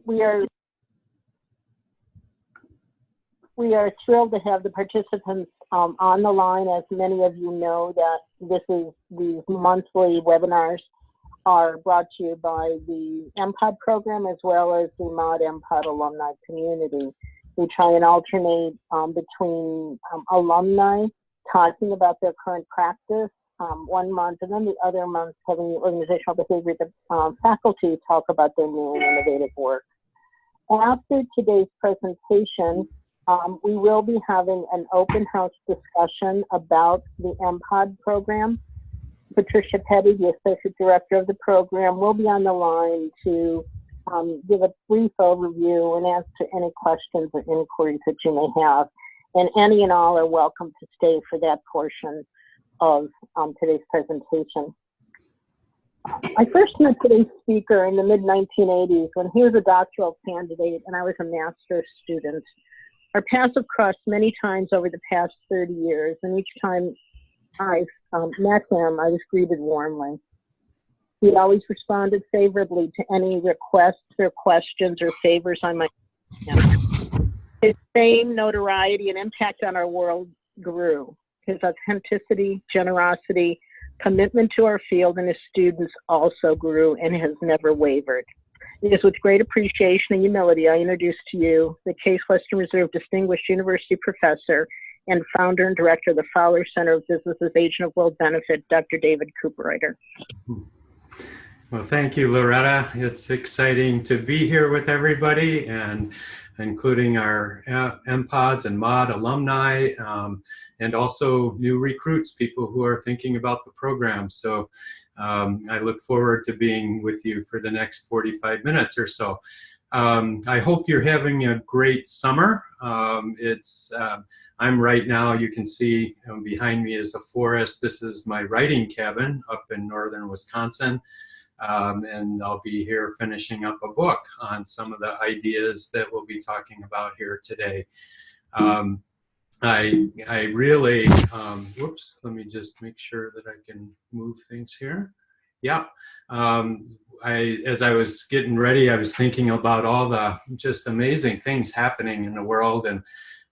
We are thrilled to have the participants on the line. As many of you know, that these monthly webinars are brought to you by the MPOD program as well as the MOD MPOD alumni community. We try and alternate between alumni talking about their current practice one month, and then the other month having the organizational behavior faculty talk about their new and innovative work. After today's presentation, we will be having an open house discussion about the MPOD program. Patricia Petty, the Associate Director of the program, will be on the line to give a brief overview and answer any questions or inquiries that you may have. And any and all are welcome to stay for that portion of today's presentation. I first met today's speaker in the mid-1980s when he was a doctoral candidate and I was a master's student. Our paths have crossed many times over the past 30 years, and each time I met him, I was greeted warmly. He always responded favorably to any requests or questions or favors I might have. His fame, notoriety, and impact on our world grew. His authenticity, generosity, commitment to our field and his students also grew and has never wavered. It is with great appreciation and humility I introduce to you the Case Western Reserve Distinguished University Professor and founder and director of the Fowler Center of Business's Agent of World Benefit, Dr. David Cooperrider. Well, thank you, Loretta. It's exciting to be here with everybody, and including our MPODs and MOD alumni, and also new recruits, people who are thinking about the program. So I look forward to being with you for the next 45 minutes or so. I hope you're having a great summer. I'm right now, you can see behind me is a forest. This is my writing cabin up in northern Wisconsin. And I'll be here finishing up a book on some of the ideas that we'll be talking about here today. I really, whoops, let me just make sure that I can move things here. Yeah, as I was getting ready, I was thinking about all the just amazing things happening in the world, and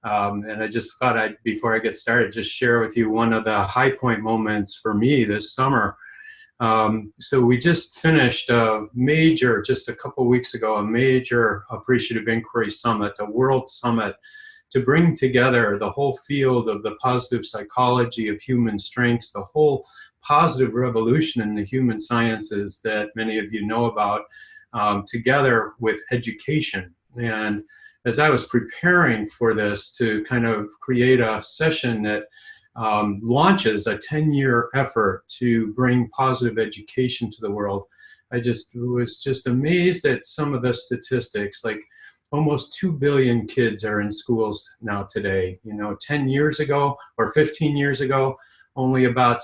I just thought before I get started, just share with you one of the high point moments for me this summer. So we just finished just a couple weeks ago, a major appreciative inquiry summit, a world summit, to bring together the whole field of the positive psychology of human strengths, the whole positive revolution in the human sciences that many of you know about, together with education. And as I was preparing for this to kind of create a session that launches a 10-year effort to bring positive education to the world, I was just amazed at some of the statistics. Like almost 2 billion kids are in schools now today. 10 years ago or 15 years ago, only about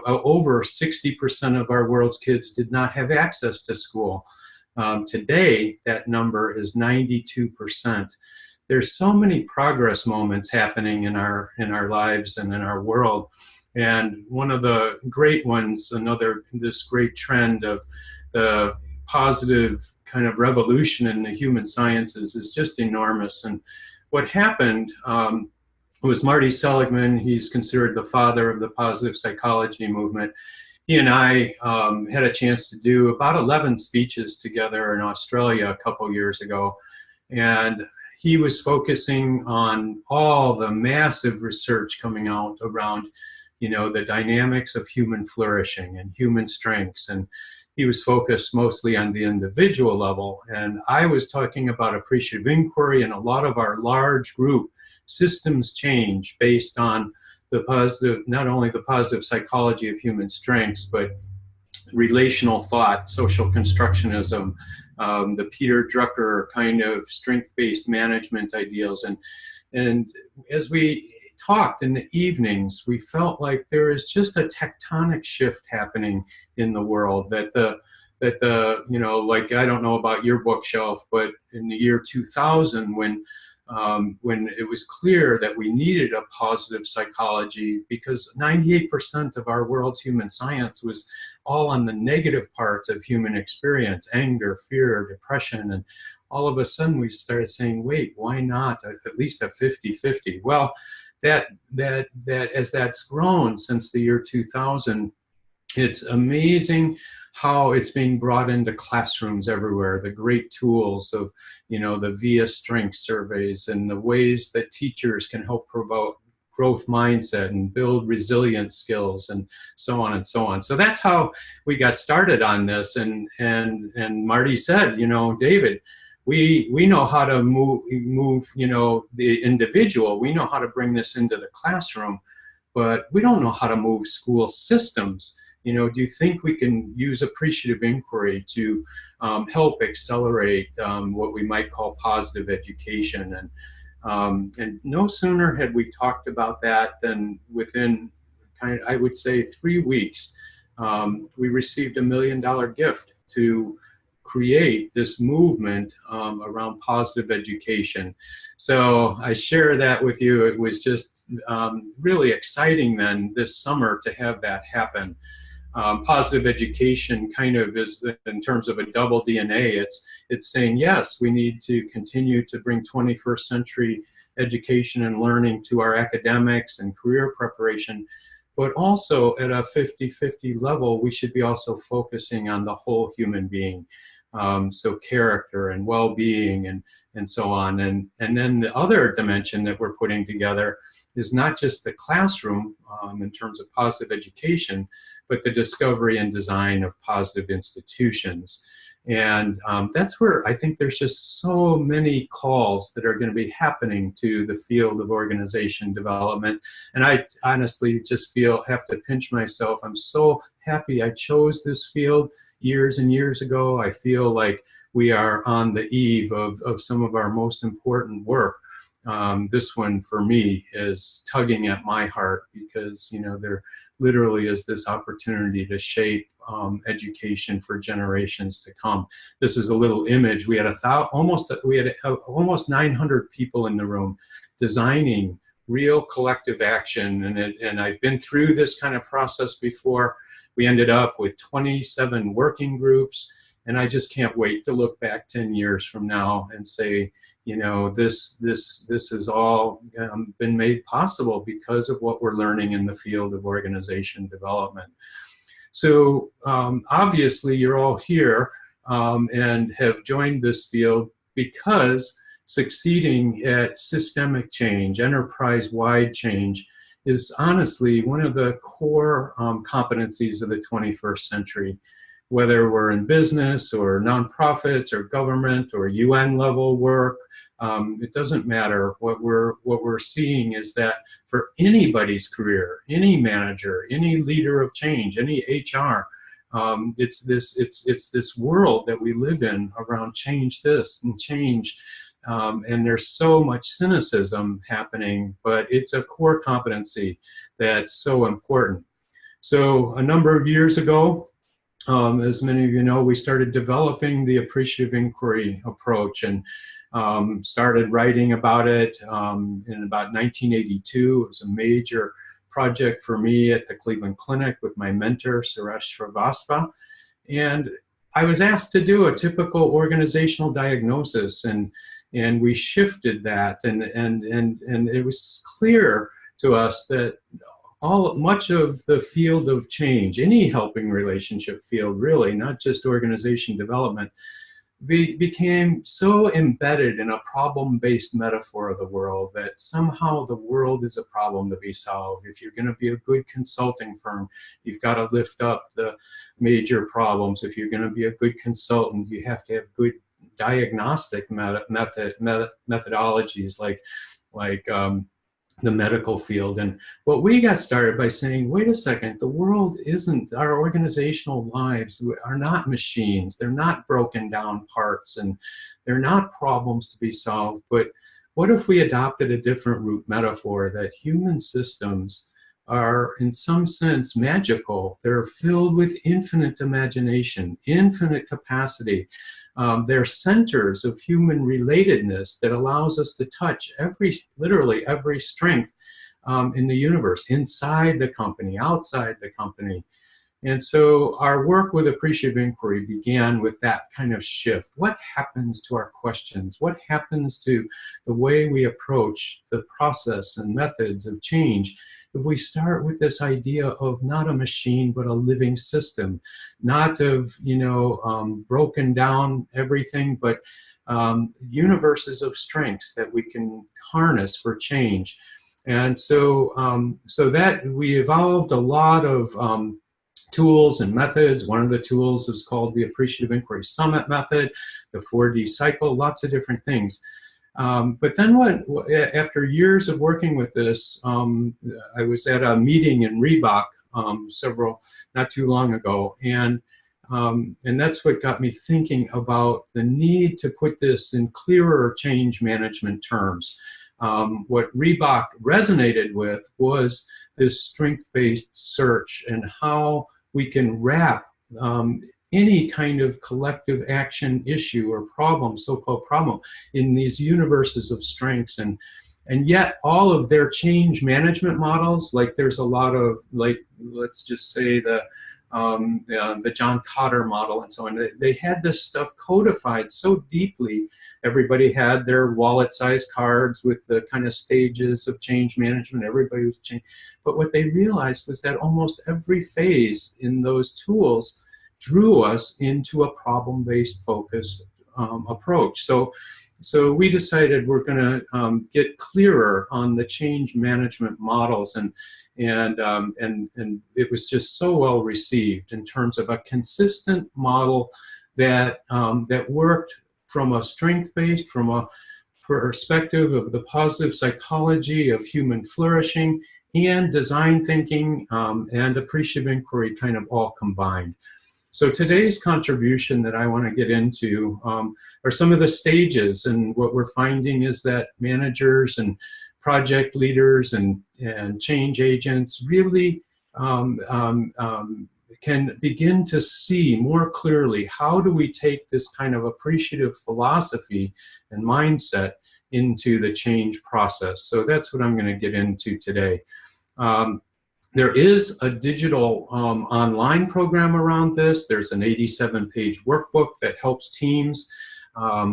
over 60% of our world's kids did not have access to school. Today, that number is 92%. There's so many progress moments happening in our lives and in our world. And one of the great ones, this great trend of the positive kind of revolution in the human sciences is just enormous. And what happened was Marty Seligman. He's considered the father of the positive psychology movement. He and I had a chance to do about 11 speeches together in Australia a couple years ago. And he was focusing on all the massive research coming out around, the dynamics of human flourishing and human strengths. And he was focused mostly on the individual level. And I was talking about appreciative inquiry and a lot of our large group systems change based on the positive, not only the positive psychology of human strengths, but relational thought, social constructionism, the Peter Drucker kind of strength-based management ideals. And as we talked in the evenings, we felt like there is just a tectonic shift happening in the world, that like, I don't know about your bookshelf, but in the year 2000, when when it was clear that we needed a positive psychology, because 98% of our world's human science was all on the negative parts of human experience: anger, fear, depression. And all of a sudden we started saying, wait, why not at least a 50-50? Well, that as that's grown since the year 2000, it's amazing how it's being brought into classrooms everywhere. The great tools of, the VIA strength surveys, and the ways that teachers can help promote growth mindset and build resilient skills, and so on and so on. So that's how we got started on this. And Marty said, David, we know how to move, the individual. We know how to bring this into the classroom, but we don't know how to move school systems. Do you think we can use appreciative inquiry to help accelerate what we might call positive education? And no sooner had we talked about that than within I would say 3 weeks, we received $1 million gift to create this movement around positive education. So I share that with you. It was just really exciting then this summer to have that happen. Positive education kind of is, in terms of a double DNA, it's saying, yes, we need to continue to bring 21st century education and learning to our academics and career preparation, but also at a 50-50 level, we should be also focusing on the whole human being. So character and well-being and so on. And then the other dimension that we're putting together is not just the classroom in terms of positive education, but the discovery and design of positive institutions. And that's where I think there's just so many calls that are going to be happening to the field of organization development. And I honestly just have to pinch myself. I'm so happy I chose this field years and years ago. I feel like we are on the eve of some of our most important work. This one for me is tugging at my heart, because there literally is this opportunity to shape education for generations to come. This is a little image. We had almost 900 people in the room designing real collective action, and I've been through this kind of process before. We ended up with 27 working groups, and I just can't wait to look back 10 years from now and say, this has all been made possible because of what we're learning in the field of organization development. So obviously you're all here and have joined this field because succeeding at systemic change, enterprise-wide change, is honestly one of the core competencies of the 21st century. Whether we're in business or nonprofits or government or UN level work, it doesn't matter. What we're seeing is that for anybody's career, any manager, any leader of change, any HR, it's this world that we live in around change this and change. And there's so much cynicism happening, but it's a core competency that's so important. So a number of years ago, as many of you know, we started developing the appreciative inquiry approach and started writing about it in about 1982. It was a major project for me at the Cleveland Clinic with my mentor, Suresh Srivastava. And I was asked to do a typical organizational diagnosis, and we shifted that, and it was clear to us that much of the field of change, any helping relationship field really, not just organization development, became so embedded in a problem-based metaphor of the world that somehow the world is a problem to be solved. If you're going to be a good consulting firm, you've got to lift up the major problems. If you're going to be a good consultant, you have to have good diagnostic methodologies like the medical field. And what we got started by saying, wait a second, the world isn't, our organizational lives are not machines. They're not broken down parts, and they're not problems to be solved. But what if we adopted a different root metaphor, that human systems are in some sense magical? They're filled with infinite imagination, infinite capacity. They're centers of human relatedness that allows us to touch literally every strength in the universe, inside the company, outside the company. And so our work with appreciative inquiry began with that kind of shift. What happens to our questions? What happens to the way we approach the process and methods of change if we start with this idea of not a machine, but a living system, not of, broken down everything, but universes of strengths that we can harness for change. And so, so that we evolved a lot of tools and methods. One of the tools was called the Appreciative Inquiry Summit Method, the 4D cycle, lots of different things. But then after years of working with this, I was at a meeting in Reebok not too long ago, and that's what got me thinking about the need to put this in clearer change management terms. What Reebok resonated with was this strength-based search and how we can wrap any kind of collective action issue or problem, so-called problem, in these universes of strengths. And yet all of their change management models, like there's a lot of, like, let's just say the John Kotter model and so on, they had this stuff codified so deeply. Everybody had their wallet-sized cards with the kind of stages of change management. Everybody was changing. But what they realized was that almost every phase in those tools drew us into a problem-based focused approach. So we decided we're going to get clearer on the change management models, and it was just so well received in terms of a consistent model that that worked from a strength-based, from a perspective of the positive psychology of human flourishing, and design thinking and appreciative inquiry kind of all combined. So today's contribution that I want to get into are some of the stages, and what we're finding is that managers and project leaders and change agents really can begin to see more clearly how do we take this kind of appreciative philosophy and mindset into the change process. So that's what I'm going to get into today. There is a digital online program around this. There's an 87-page workbook that helps teams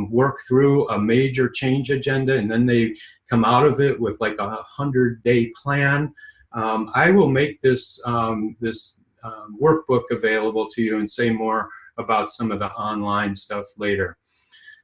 work through a major change agenda, and then they come out of it with like a 100-day plan. I will make this workbook available to you and say more about some of the online stuff later.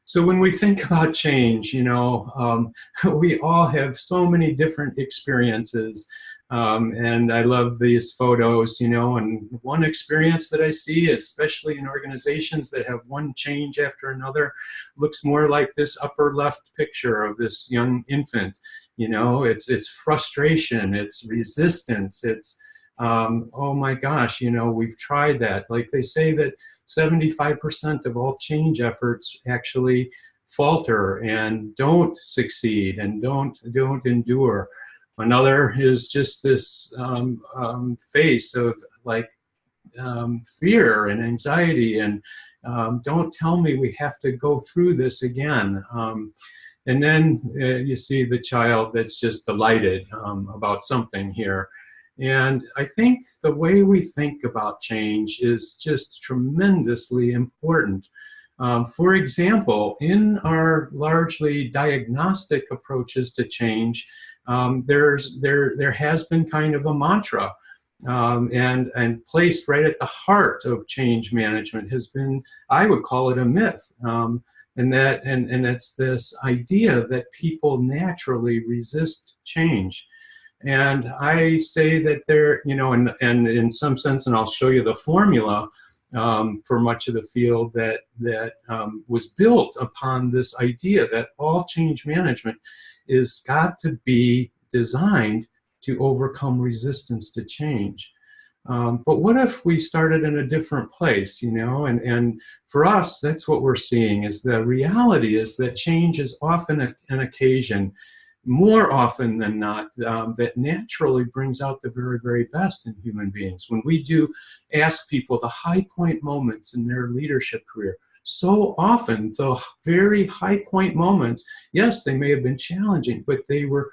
So when we think about change, we all have so many different experiences. And I love these photos, and one experience that I see, especially in organizations that have one change after another, looks more like this upper left picture of this young infant. It's frustration, it's resistance, it's, oh my gosh, we've tried that. Like they say that 75% of all change efforts actually falter and don't succeed and don't endure. Another is just this face of like fear and anxiety and don't tell me we have to go through this again. And then you see the child that's just delighted about something here. And I think the way we think about change is just tremendously important. For example, in our largely diagnostic approaches to change, there has been kind of a mantra, and placed right at the heart of change management has been, I would call it a myth, and it's this idea that people naturally resist change. And I say that there, and in some sense, and I'll show you the formula for much of the field that was built upon this idea that all change management is got to be designed to overcome resistance to change. But what if we started in a different place, and for us, that's what we're seeing is the reality is that change is often an occasion, more often than not, that naturally brings out the very, very best in human beings. When we do ask people the high point moments in their leadership career, so often the very high point moments, yes, they may have been challenging, but they were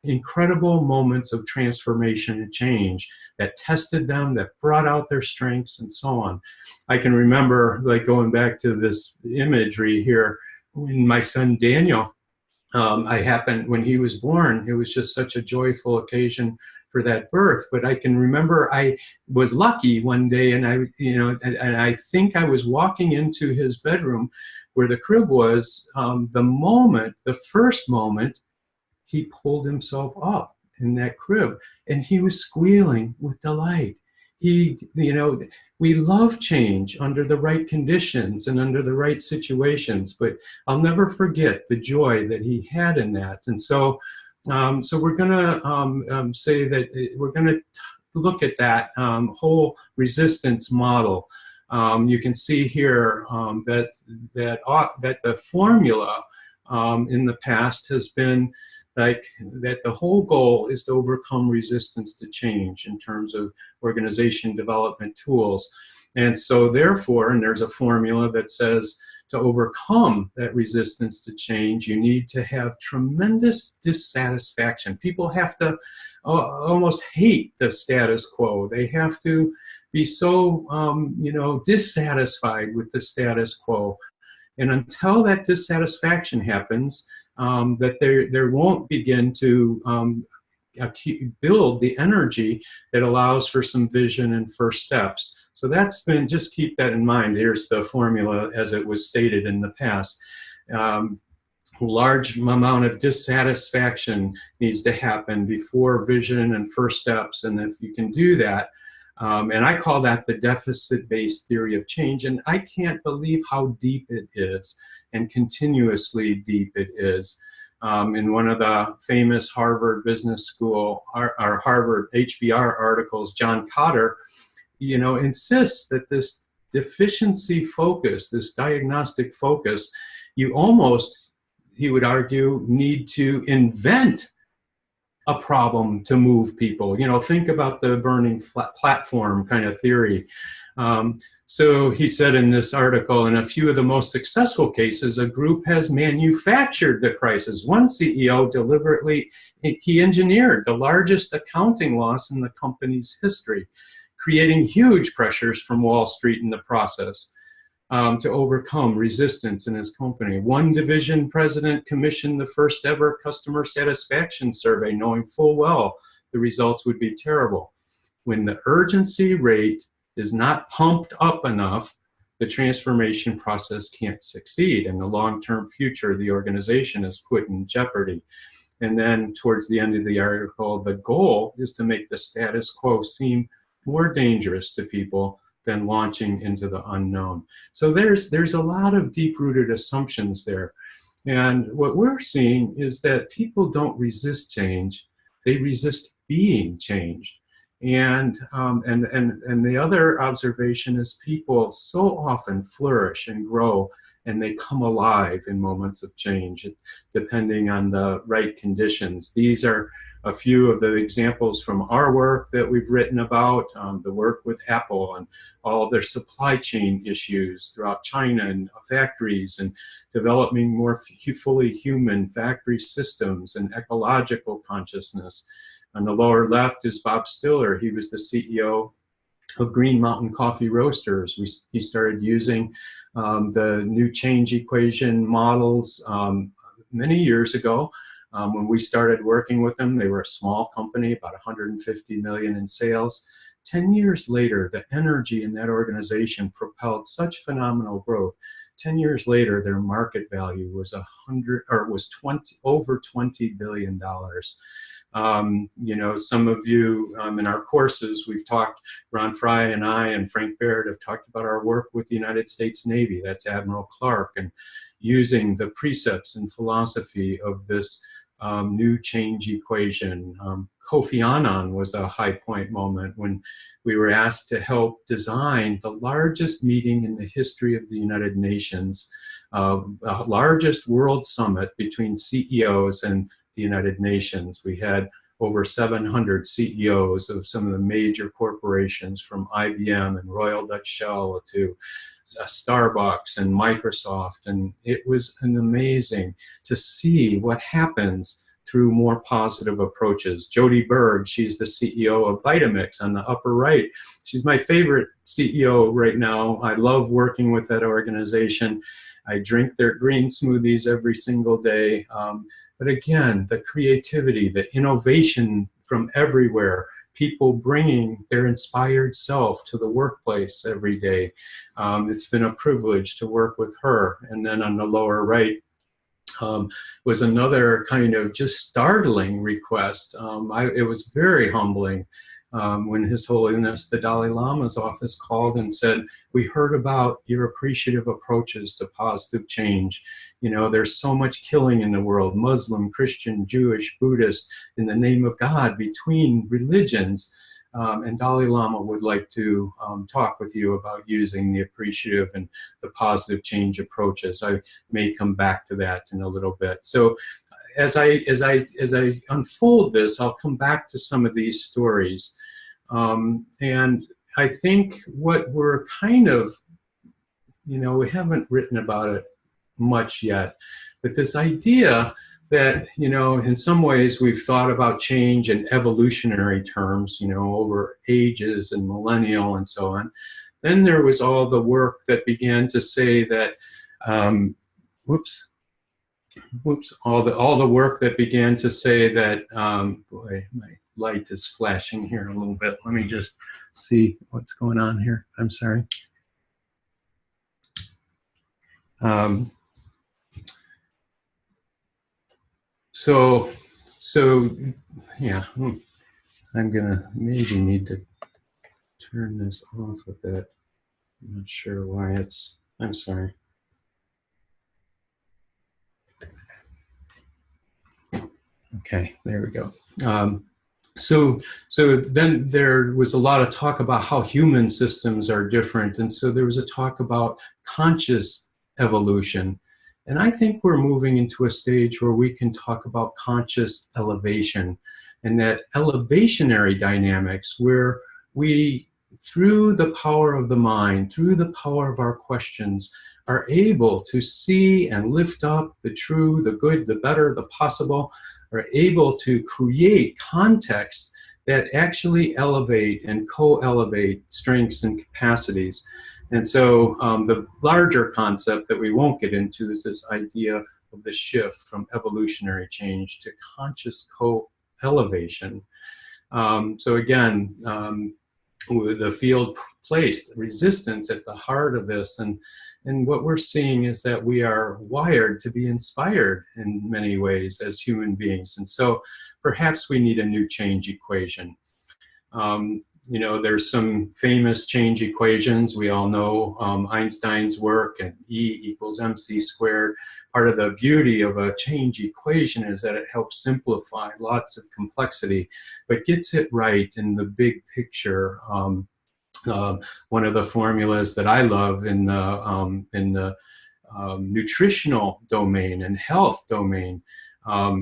incredible moments of transformation and change that tested them, that brought out their strengths, and so on. I can remember, like, going back to this imagery here, when my son Daniel, when he was born, it was just such a joyful occasion for that birth. But I can remember I was lucky one day, and I think I was walking into his bedroom where the crib was. The first moment, he pulled himself up in that crib, and he was squealing with delight. We love change under the right conditions and under the right situations, but I'll never forget the joy that he had in that. And so we're going to say that we're going to look at that whole resistance model. You can see here that the formula in the past has been like that the whole goal is to overcome resistance to change in terms of organization development tools. And so therefore, and there's a formula that says to overcome that resistance to change, you need to have tremendous dissatisfaction. People have to almost hate the status quo. They have to be so dissatisfied with the status quo. And until that dissatisfaction happens, that there won't begin to build the energy that allows for some vision and first steps. So just keep that in mind. Here's the formula as it was stated in the past. Large amount of dissatisfaction needs to happen before vision and first steps. And if you can do that, and I call that the deficit-based theory of change, and I can't believe how deep it is and continuously deep it is. In one of the famous Harvard Business School or Harvard HBR articles, John Cotter, insists that this deficiency focus, this diagnostic focus, you almost, he would argue, need to invent a problem to move people. Think about the burning platform kind of theory. So he said in this article, in a few of the most successful cases, a group has manufactured the crisis. One CEO deliberately, he engineered the largest accounting loss in the company's history, creating huge pressures from Wall Street in the process. To overcome resistance in his company. One division president commissioned the first ever customer satisfaction survey, knowing full well the results would be terrible. When the urgency rate is not pumped up enough, the transformation process can't succeed, and the long-term future of the organization is put in jeopardy. And then towards the end of the article, the goal is to make the status quo seem more dangerous to people than launching into the unknown. So there's a lot of deep-rooted assumptions there. And what we're seeing is that people don't resist change, they resist being changed. And the other observation is people so often flourish and grow, and they come alive in moments of change, depending on the right conditions. These are a few of the examples from our work that we've written about, the work with Apple and all their supply chain issues throughout China and factories, and developing more fully human factory systems and ecological consciousness. On the lower left is Bob Stiller. He was the CEO of Green Mountain Coffee Roasters. He started using the new change equation models many years ago. When we started working with them, they were a small company, about 150 million in sales. 10 years later, the energy in that organization propelled such phenomenal growth. 10 years later, their market value was over $20 billion. Some of you in our courses, we've talked, Ron Fry and I and Frank Baird have talked about our work with the United States Navy. That's Admiral Clark, and using the precepts and philosophy of this new change equation. Kofi Annan was a high point moment when we were asked to help design the largest meeting in the history of the United Nations, largest world summit between CEOs and the United Nations. We had over 700 CEOs of some of the major corporations, from IBM and Royal Dutch Shell to Starbucks and Microsoft. And it was amazing to see what happens through more positive approaches. Jody Berg, she's the CEO of Vitamix on the upper right. She's my favorite CEO right now. I love working with that organization. I drink their green smoothies every single day. But again, the creativity, the innovation from everywhere, people bringing their inspired self to the workplace every day. It's been a privilege to work with her. And then on the lower right, was another kind of just startling request. It was very humbling when His Holiness the Dalai Lama's office called and said, "We heard about your appreciative approaches to positive change. You know, there's so much killing in the world, Muslim, Christian, Jewish, Buddhist, in the name of God, between religions. And Dalai Lama would like to talk with you about using the appreciative and the positive change approaches." I may come back to that in a little bit. So as I unfold this, I'll come back to some of these stories. And I think what we're kind of, you know, we haven't written about it much yet, but this idea that, you know, in some ways we've thought about change in evolutionary terms, you know, over ages and millennial and so on. Then there was all the work that began to say that, all the work that began to say that, boy, my light is flashing here a little bit. Let me just see what's going on here. I'm sorry. So yeah, I'm gonna maybe need to turn this off a bit. I'm not sure why it's, I'm sorry. Okay, there we go. So then there was a lot of talk about how human systems are different. And so there was a talk about conscious evolution. And I think we're moving into a stage where we can talk about conscious elevation, and that elevationary dynamics where we, through the power of the mind, through the power of our questions, are able to see and lift up the true, the good, the better, the possible, are able to create contexts that actually elevate and co-elevate strengths and capacities. And so the larger concept that we won't get into is this idea of the shift from evolutionary change to conscious co-elevation. So again, the field placed resistance at the heart of this, and what we're seeing is that we are wired to be inspired in many ways as human beings, and so perhaps we need a new change equation. You know, there's some famous change equations. We all know Einstein's work, and E equals mc squared. Part of the beauty of a change equation is that it helps simplify lots of complexity, but gets it right in the big picture. One of the formulas that I love in the nutritional domain and health domain,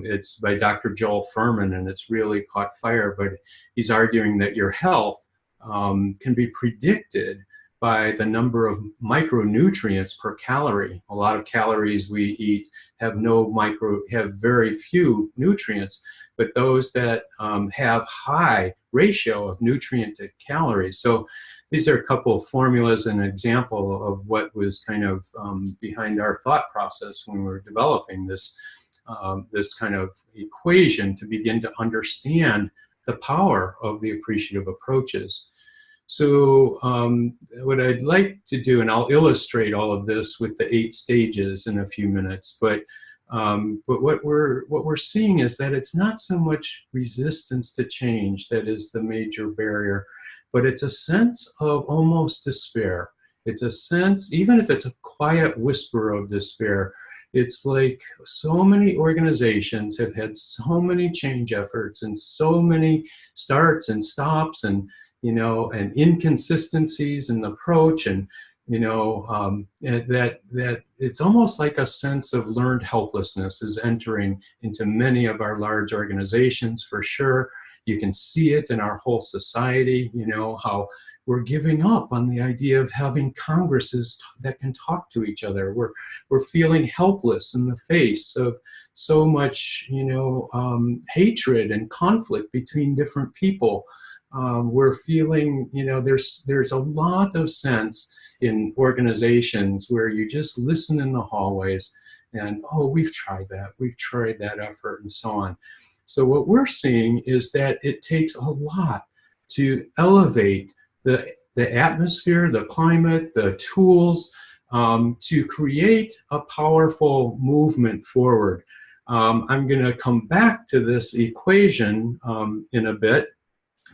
it's by Dr. Joel Fuhrman, and it's really caught fire, but he's arguing that your health can be predicted by the number of micronutrients per calorie. A lot of calories we eat have very few nutrients, but those that have high ratio of nutrient to calories. So these are a couple of formulas and an example of what was kind of behind our thought process when we were developing this this kind of equation to begin to understand the power of the appreciative approaches. So what I'd like to do, and I'll illustrate all of this with the 8 stages in a few minutes, but what we're seeing is that it's not so much resistance to change that is the major barrier, but it's a sense of almost despair. It's a sense, even if it's a quiet whisper of despair, it's like so many organizations have had so many change efforts and so many starts and stops and, you know, and inconsistencies in the approach, and and that it's almost like a sense of learned helplessness is entering into many of our large organizations, for sure. You can see it in our whole society, how we're giving up on the idea of having congresses that can talk to each other. We're feeling helpless in the face of so much, hatred and conflict between different people. We're feeling, there's a lot of sense in organizations where you just listen in the hallways and, oh, we've tried that effort, and so on. So what we're seeing is that it takes a lot to elevate the atmosphere, the climate, the tools, to create a powerful movement forward. I'm going to come back to this equation in a bit,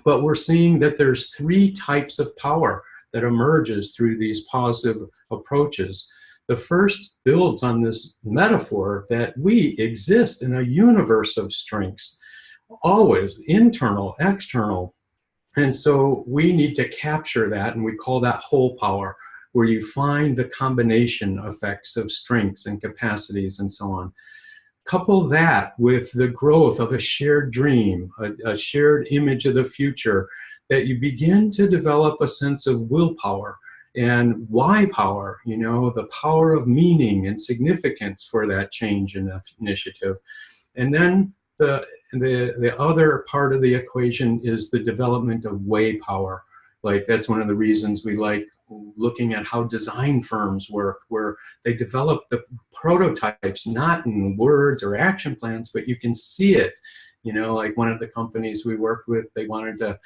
but we're seeing that there's 3 types of power that emerges through these positive approaches. The first builds on this metaphor that we exist in a universe of strengths, always internal, external. And so we need to capture that, and we call that whole power, where you find the combination effects of strengths and capacities and so on. Couple that with the growth of a shared dream, a shared image of the future, that you begin to develop a sense of willpower and why power, the power of meaning and significance for that change in initiative. And then the other part of the equation is the development of way power. Like, that's one of the reasons we like looking at how design firms work, where they develop the prototypes not in words or action plans, but you can see it. Like one of the companies we worked with, they wanted to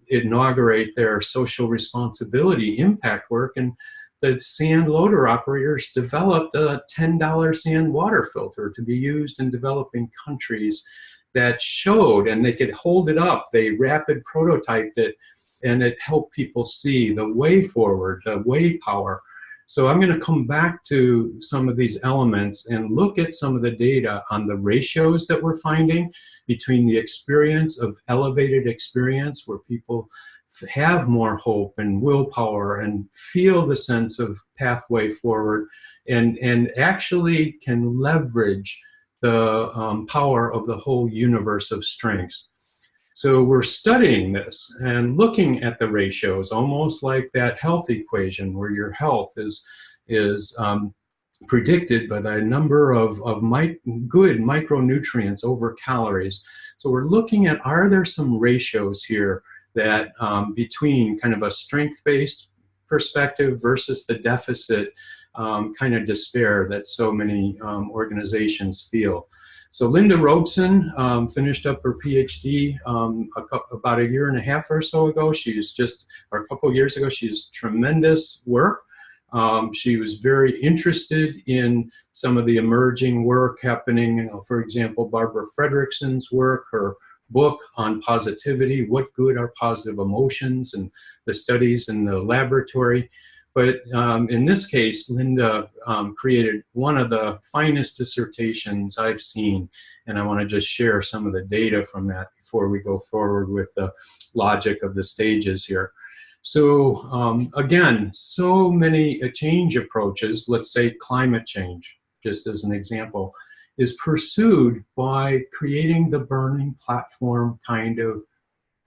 inaugurate their social responsibility impact work, and the sand loader operators developed a $10 sand water filter to be used in developing countries that showed, and they could hold it up, they rapid prototyped it, and it helped people see the way forward, the way power. So I'm going to come back to some of these elements and look at some of the data on the ratios that we're finding between the experience of elevated experience, where people have more hope and willpower and feel the sense of pathway forward, and actually can leverage the power of the whole universe of strengths. So we're studying this and looking at the ratios, almost like that health equation, where your health is predicted by the number of good micronutrients over calories. So we're looking at, are there some ratios here that between kind of a strength-based perspective versus the deficit kind of despair that so many organizations feel. So Linda Robeson finished up her PhD about a year and a half or so ago. Or a couple of years ago. She's tremendous work. She was very interested in some of the emerging work happening. For example, Barbara Fredrickson's work, her book on positivity, What Good Are Positive Emotions, and the studies in the laboratory. But in this case, Linda created one of the finest dissertations I've seen, and I want to just share some of the data from that before we go forward with the logic of the stages here. So again, so many change approaches, let's say climate change, just as an example, is pursued by creating the burning platform kind of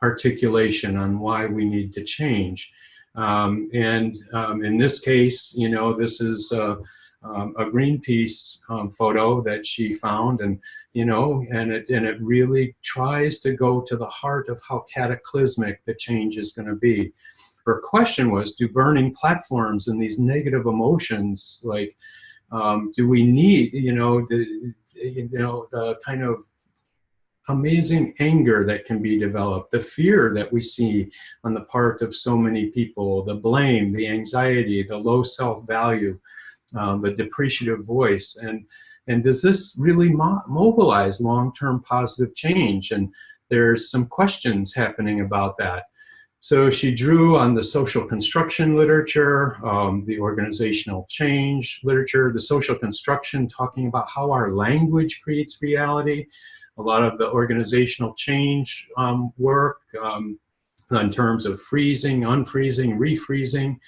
articulation on why we need to change. In this case, this is a Greenpeace photo that she found, and it really tries to go to the heart of how cataclysmic the change is going to be. Her question was, do burning platforms and these negative emotions, like, do we need, the kind of amazing anger that can be developed, the fear that we see on the part of so many people, the blame, the anxiety, the low self-value, the depreciative voice, and does this really mobilize long-term positive change? And there's some questions happening about that. So she drew on the social construction literature, the organizational change literature, the social construction talking about how our language creates reality, a lot of the organizational change work in terms of freezing, unfreezing, refreezing.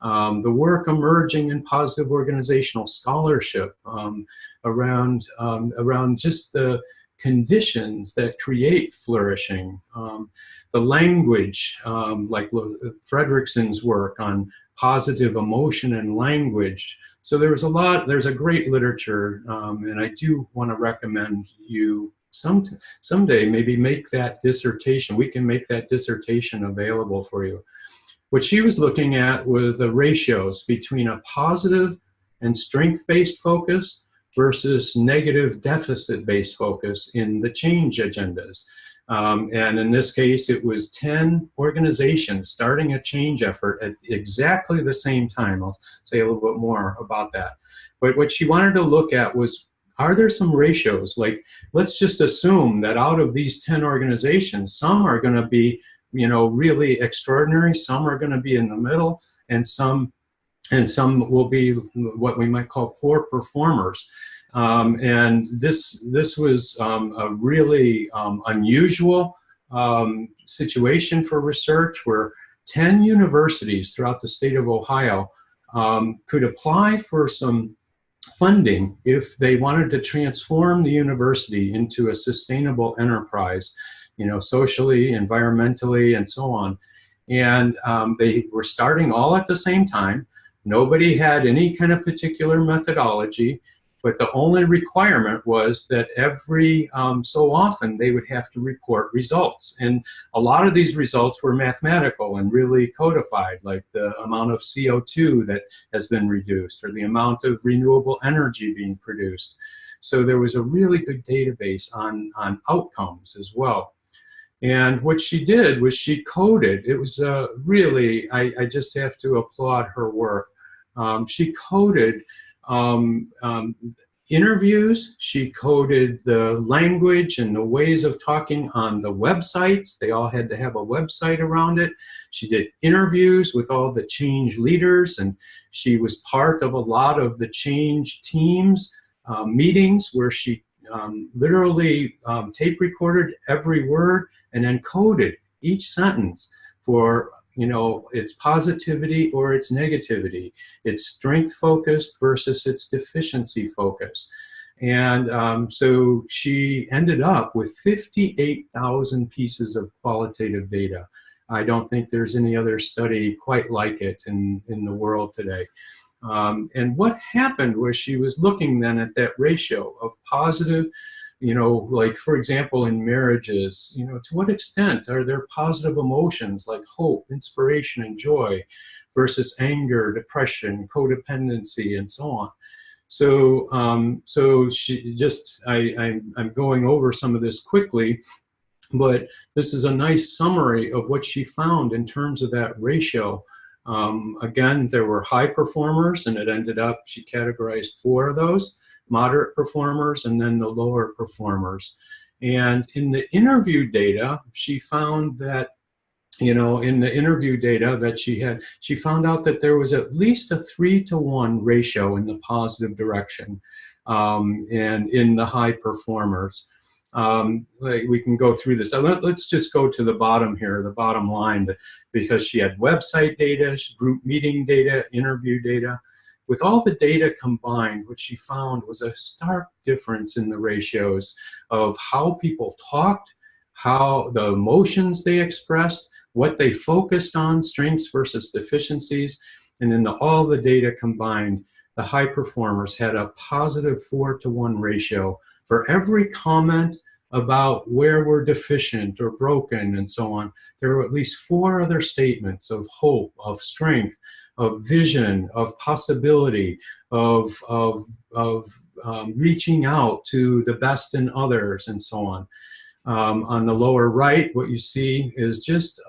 the work emerging in positive organizational scholarship around just the conditions that create flourishing, the language, like Fredrickson's work on positive emotion and language. So there's a great literature, and I do want to recommend you someday maybe make that dissertation. We can make that dissertation available for you. What she was looking at were the ratios between a positive and strength-based focus versus negative deficit-based focus in the change agendas. And in this case, it was 10 organizations starting a change effort at exactly the same time. I'll say a little bit more about that. But what she wanted to look at was, are there some ratios? Like, let's just assume that out of these 10 organizations, some are going to be, you know, really extraordinary, some are going to be in the middle, and some will be what we might call poor performers. And this was a really unusual situation for research, where 10 universities throughout the state of Ohio could apply for some funding if they wanted to transform the university into a sustainable enterprise, you know, socially, environmentally, and so on. And they were starting all at the same time. Nobody had any kind of particular methodology, but the only requirement was that every so often they would have to report results. And a lot of these results were mathematical and really codified, like the amount of CO2 that has been reduced, or the amount of renewable energy being produced. So there was a really good database on outcomes as well. And what she did was she coded. It was really, I just have to applaud her work. She coded interviews, she coded the language and the ways of talking on the websites. They all had to have a website around it. She did interviews with all the change leaders, and she was part of a lot of the change teams meetings, where she literally tape recorded every word and then coded each sentence for, you know, its positivity or its negativity, its strength focused versus its deficiency focus. And so she ended up with 58,000 pieces of qualitative data. I don't think there's any other study quite like it in the world today. And what happened was, she was looking then at that ratio of positive, you know, like, for example, in marriages, you know, to what extent are there positive emotions like hope, inspiration, and joy versus anger, depression, codependency, and so on. So, so she just, I'm going over some of this quickly, but this is a nice summary of what she found in terms of that ratio. Again, there were high performers, and it ended up, she categorized 4 of those, moderate performers, and then the lower performers. And in the interview data, she found that, you know, in the interview data that she had, she found out that there was at least a 3-to-1 ratio in the positive direction, and in the high performers. Like, we can go through this. Let's just go to the bottom here, the bottom line, because she had website data, group meeting data, interview data. With all the data combined, what she found was a stark difference in the ratios of how people talked, how the emotions they expressed, what they focused on, strengths versus deficiencies. And in all the data combined, the high performers had a positive 4-to-1 ratio. For every comment about where we're deficient or broken and so on, there were at least 4 other statements of hope, of strength, of vision, of possibility, of reaching out to the best in others, and so on. On the lower right, what you see is just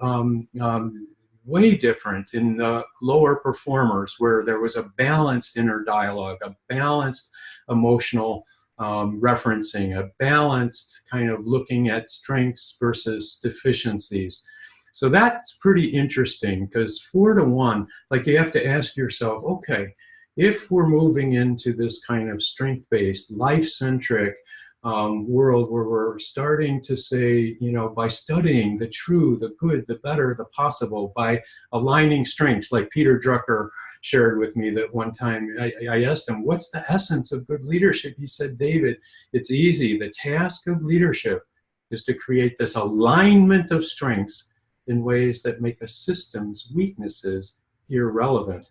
way different in the lower performers, where there was a balanced inner dialogue, a balanced emotional referencing, a balanced kind of looking at strengths versus deficiencies. So that's pretty interesting, because 4-to-1, like, you have to ask yourself, okay, if we're moving into this kind of strength-based, life-centric, world where we're starting to say, you know, by studying the true, the good, the better, the possible, by aligning strengths, like Peter Drucker shared with me that one time I asked him, what's the essence of good leadership? He said, David, it's easy. The task of leadership is to create this alignment of strengths in ways that make a system's weaknesses irrelevant.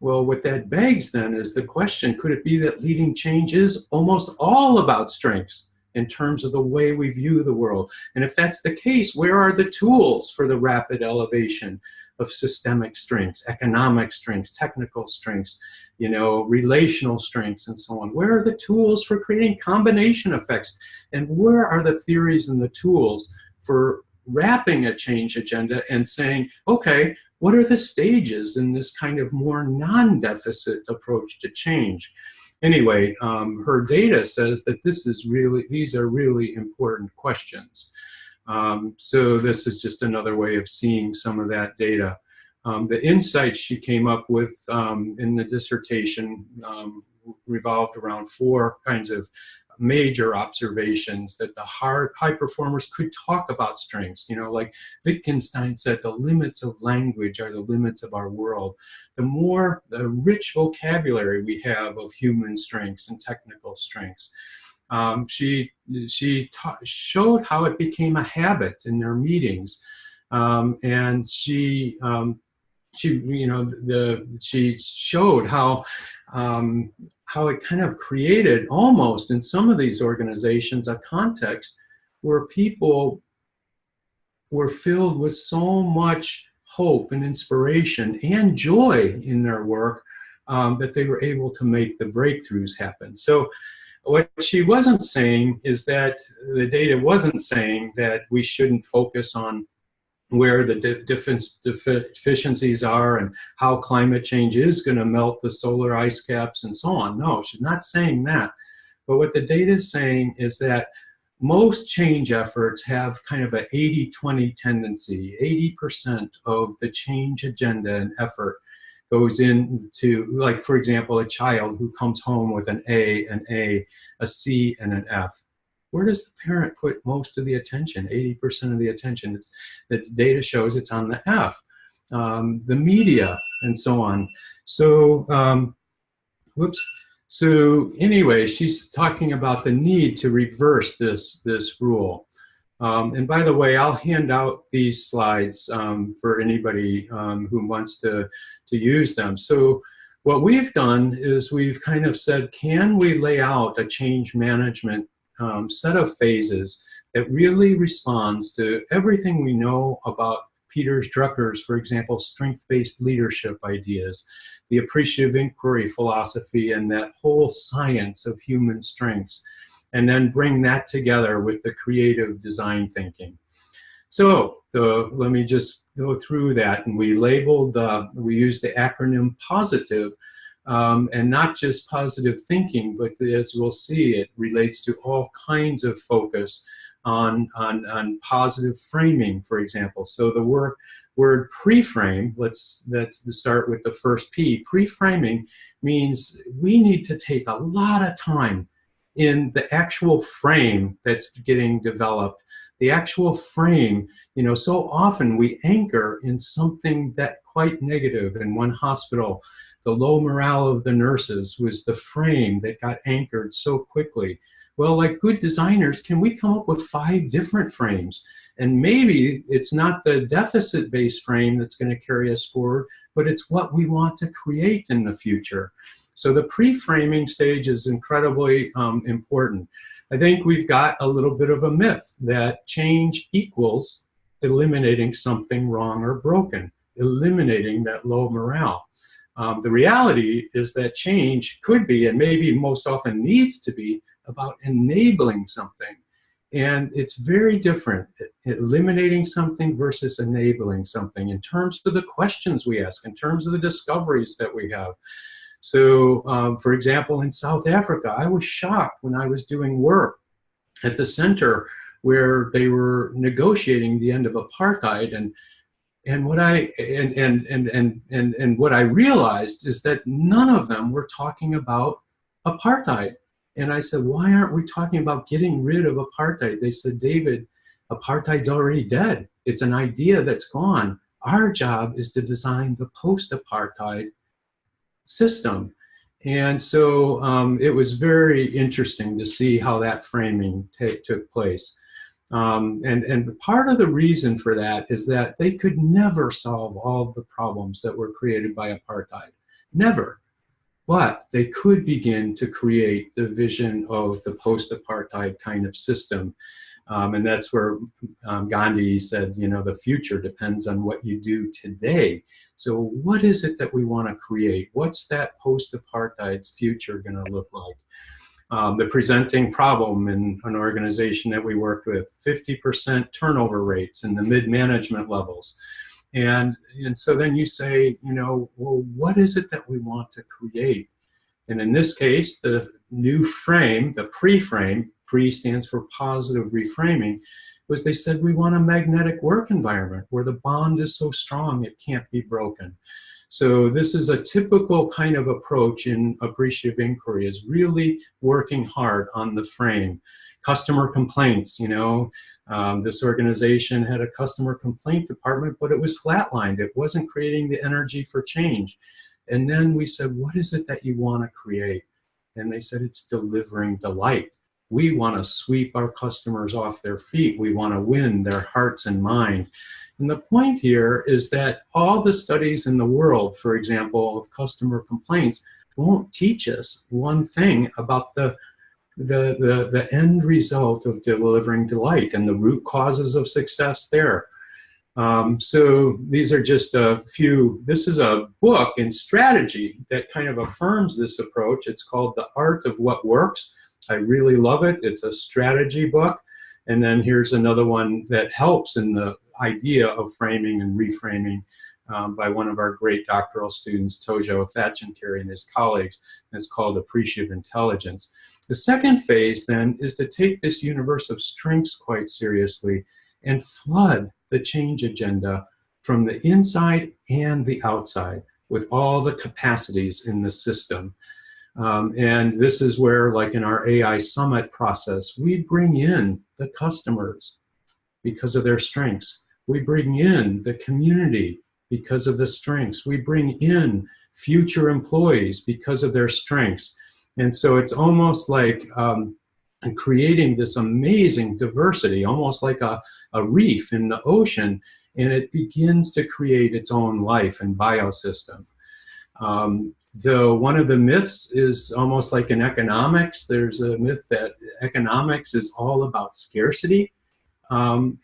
Well, what that begs then is the question, could it be that leading change is almost all about strengths in terms of the way we view the world? And if that's the case, where are the tools for the rapid elevation of systemic strengths, economic strengths, technical strengths, you know, relational strengths, and so on? Where are the tools for creating combination effects? And where are the theories and the tools for wrapping a change agenda and saying, okay, what are the stages in this kind of more non-deficit approach to change? Anyway, her data says that these are really important questions. So this is just another way of seeing some of that data. The insights she came up with in the dissertation revolved around 4 kinds of major observations that the high performers could talk about strengths. You know, like Wittgenstein said, the limits of language are the limits of our world. The rich vocabulary we have of human strengths and technical strengths. She showed how it became a habit in their meetings, and she showed how it kind of created, almost in some of these organizations, a context where people were filled with so much hope and inspiration and joy in their work that they were able to make the breakthroughs happen. So what she wasn't saying is that the data wasn't saying that we shouldn't focus on where the deficiencies are and how climate change is going to melt the solar ice caps and so on. No, she's not saying that. But what the data is saying is that most change efforts have kind of an 80-20 tendency. 80% of the change agenda and effort goes into, like, for example, a child who comes home with an A, a C, and an F. Where does the parent put most of the attention? 80% of the attention. The data shows it's on the F. The media, and so on. So, So anyway, she's talking about the need to reverse this rule. And by the way, I'll hand out these slides for anybody who wants to use them. So what we've done is we've kind of said, can we lay out a change management set of phases that really responds to everything we know about Peter Drucker's, for example, strength-based leadership ideas, the appreciative inquiry philosophy, and that whole science of human strengths, and then bring that together with the creative design thinking. So let me just go through that. And we labeled, we used the acronym POSITIVE, and not just positive thinking, but as we'll see, it relates to all kinds of focus on positive framing, for example. So the word pre-frame, let's start with the first P. Pre-framing means we need to take a lot of time in the actual frame that's getting developed. The actual frame, you know, so often we anchor in something that quite negative. In one hospital, the low morale of the nurses was the frame that got anchored so quickly. Well, like good designers, can we come up with 5 different frames? And maybe it's not the deficit-based frame that's going to carry us forward, but it's what we want to create in the future. So the pre-framing stage is incredibly important. I think we've got a little bit of a myth that change equals eliminating something wrong or broken, eliminating that low morale. The reality is that change could be, and maybe most often needs to be, about enabling something. And it's very different, eliminating something versus enabling something, in terms of the questions we ask, in terms of the discoveries that we have. So, for example, in South Africa, I was shocked when I was doing work at the center where they were negotiating the end of apartheid, and what I realized is that none of them were talking about apartheid. And I said, why aren't we talking about getting rid of apartheid? They said, David, apartheid's already dead. It's an idea that's gone. Our job is to design the post-apartheid system. And so it was very interesting to see how that framing took place. And part of the reason for that is that they could never solve all the problems that were created by apartheid. Never. But they could begin to create the vision of the post-apartheid kind of system. And that's where Gandhi said, you know, the future depends on what you do today. So what is it that we want to create? What's that post-apartheid future going to look like? The presenting problem in an organization that we worked with, 50% turnover rates in the mid-management levels. And so then you say, you know, well, what is it that we want to create? And in this case, the new frame, the pre-frame, pre stands for positive reframing, was they said we want a magnetic work environment where the bond is so strong it can't be broken. So this is a typical kind of approach in appreciative inquiry, is really working hard on the frame. Customer complaints, you know, this organization had a customer complaint department, but it was flatlined. It wasn't creating the energy for change. And then we said, what is it that you want to create? And they said, it's delivering delight. We want to sweep our customers off their feet. We want to win their hearts and mind. And the point here is that all the studies in the world, for example, of customer complaints, won't teach us one thing about the end result of delivering delight and the root causes of success there. So these are just a few. This is a book in strategy that kind of affirms this approach. It's called The Art of What Works. I really love it. It's a strategy book. And then here's another one that helps in the idea of framing and reframing by one of our great doctoral students, Tojo Thatchentiri, and his colleagues. And it's called Appreciative Intelligence. The second phase then is to take this universe of strengths quite seriously and flood the change agenda from the inside and the outside with all the capacities in the system. And this is where, like in our AI Summit process, we bring in the customers because of their strengths. We bring in the community because of the strengths. We bring in future employees because of their strengths. And so it's almost like creating this amazing diversity, almost like a reef in the ocean, and it begins to create its own life and biosystem. So one of the myths is almost like in economics. There's a myth that economics is all about scarcity. And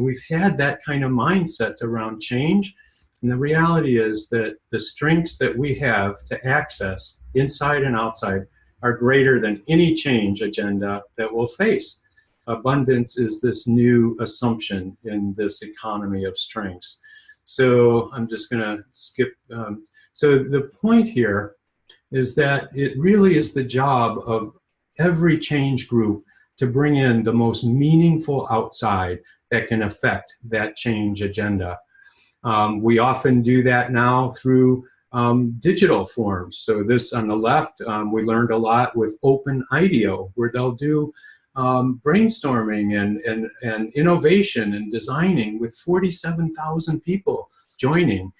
we've had that kind of mindset around change. And the reality is that the strengths that we have to access inside and outside are greater than any change agenda that we'll face. Abundance is this new assumption in this economy of strengths. So I'm just going to skip. So the point here is that it really is the job of every change group to bring in the most meaningful outside that can affect that change agenda. We often do that now through digital forms. So this on the left, we learned a lot with Open IDEO, where they'll do brainstorming and innovation and designing with 47,000 people joining.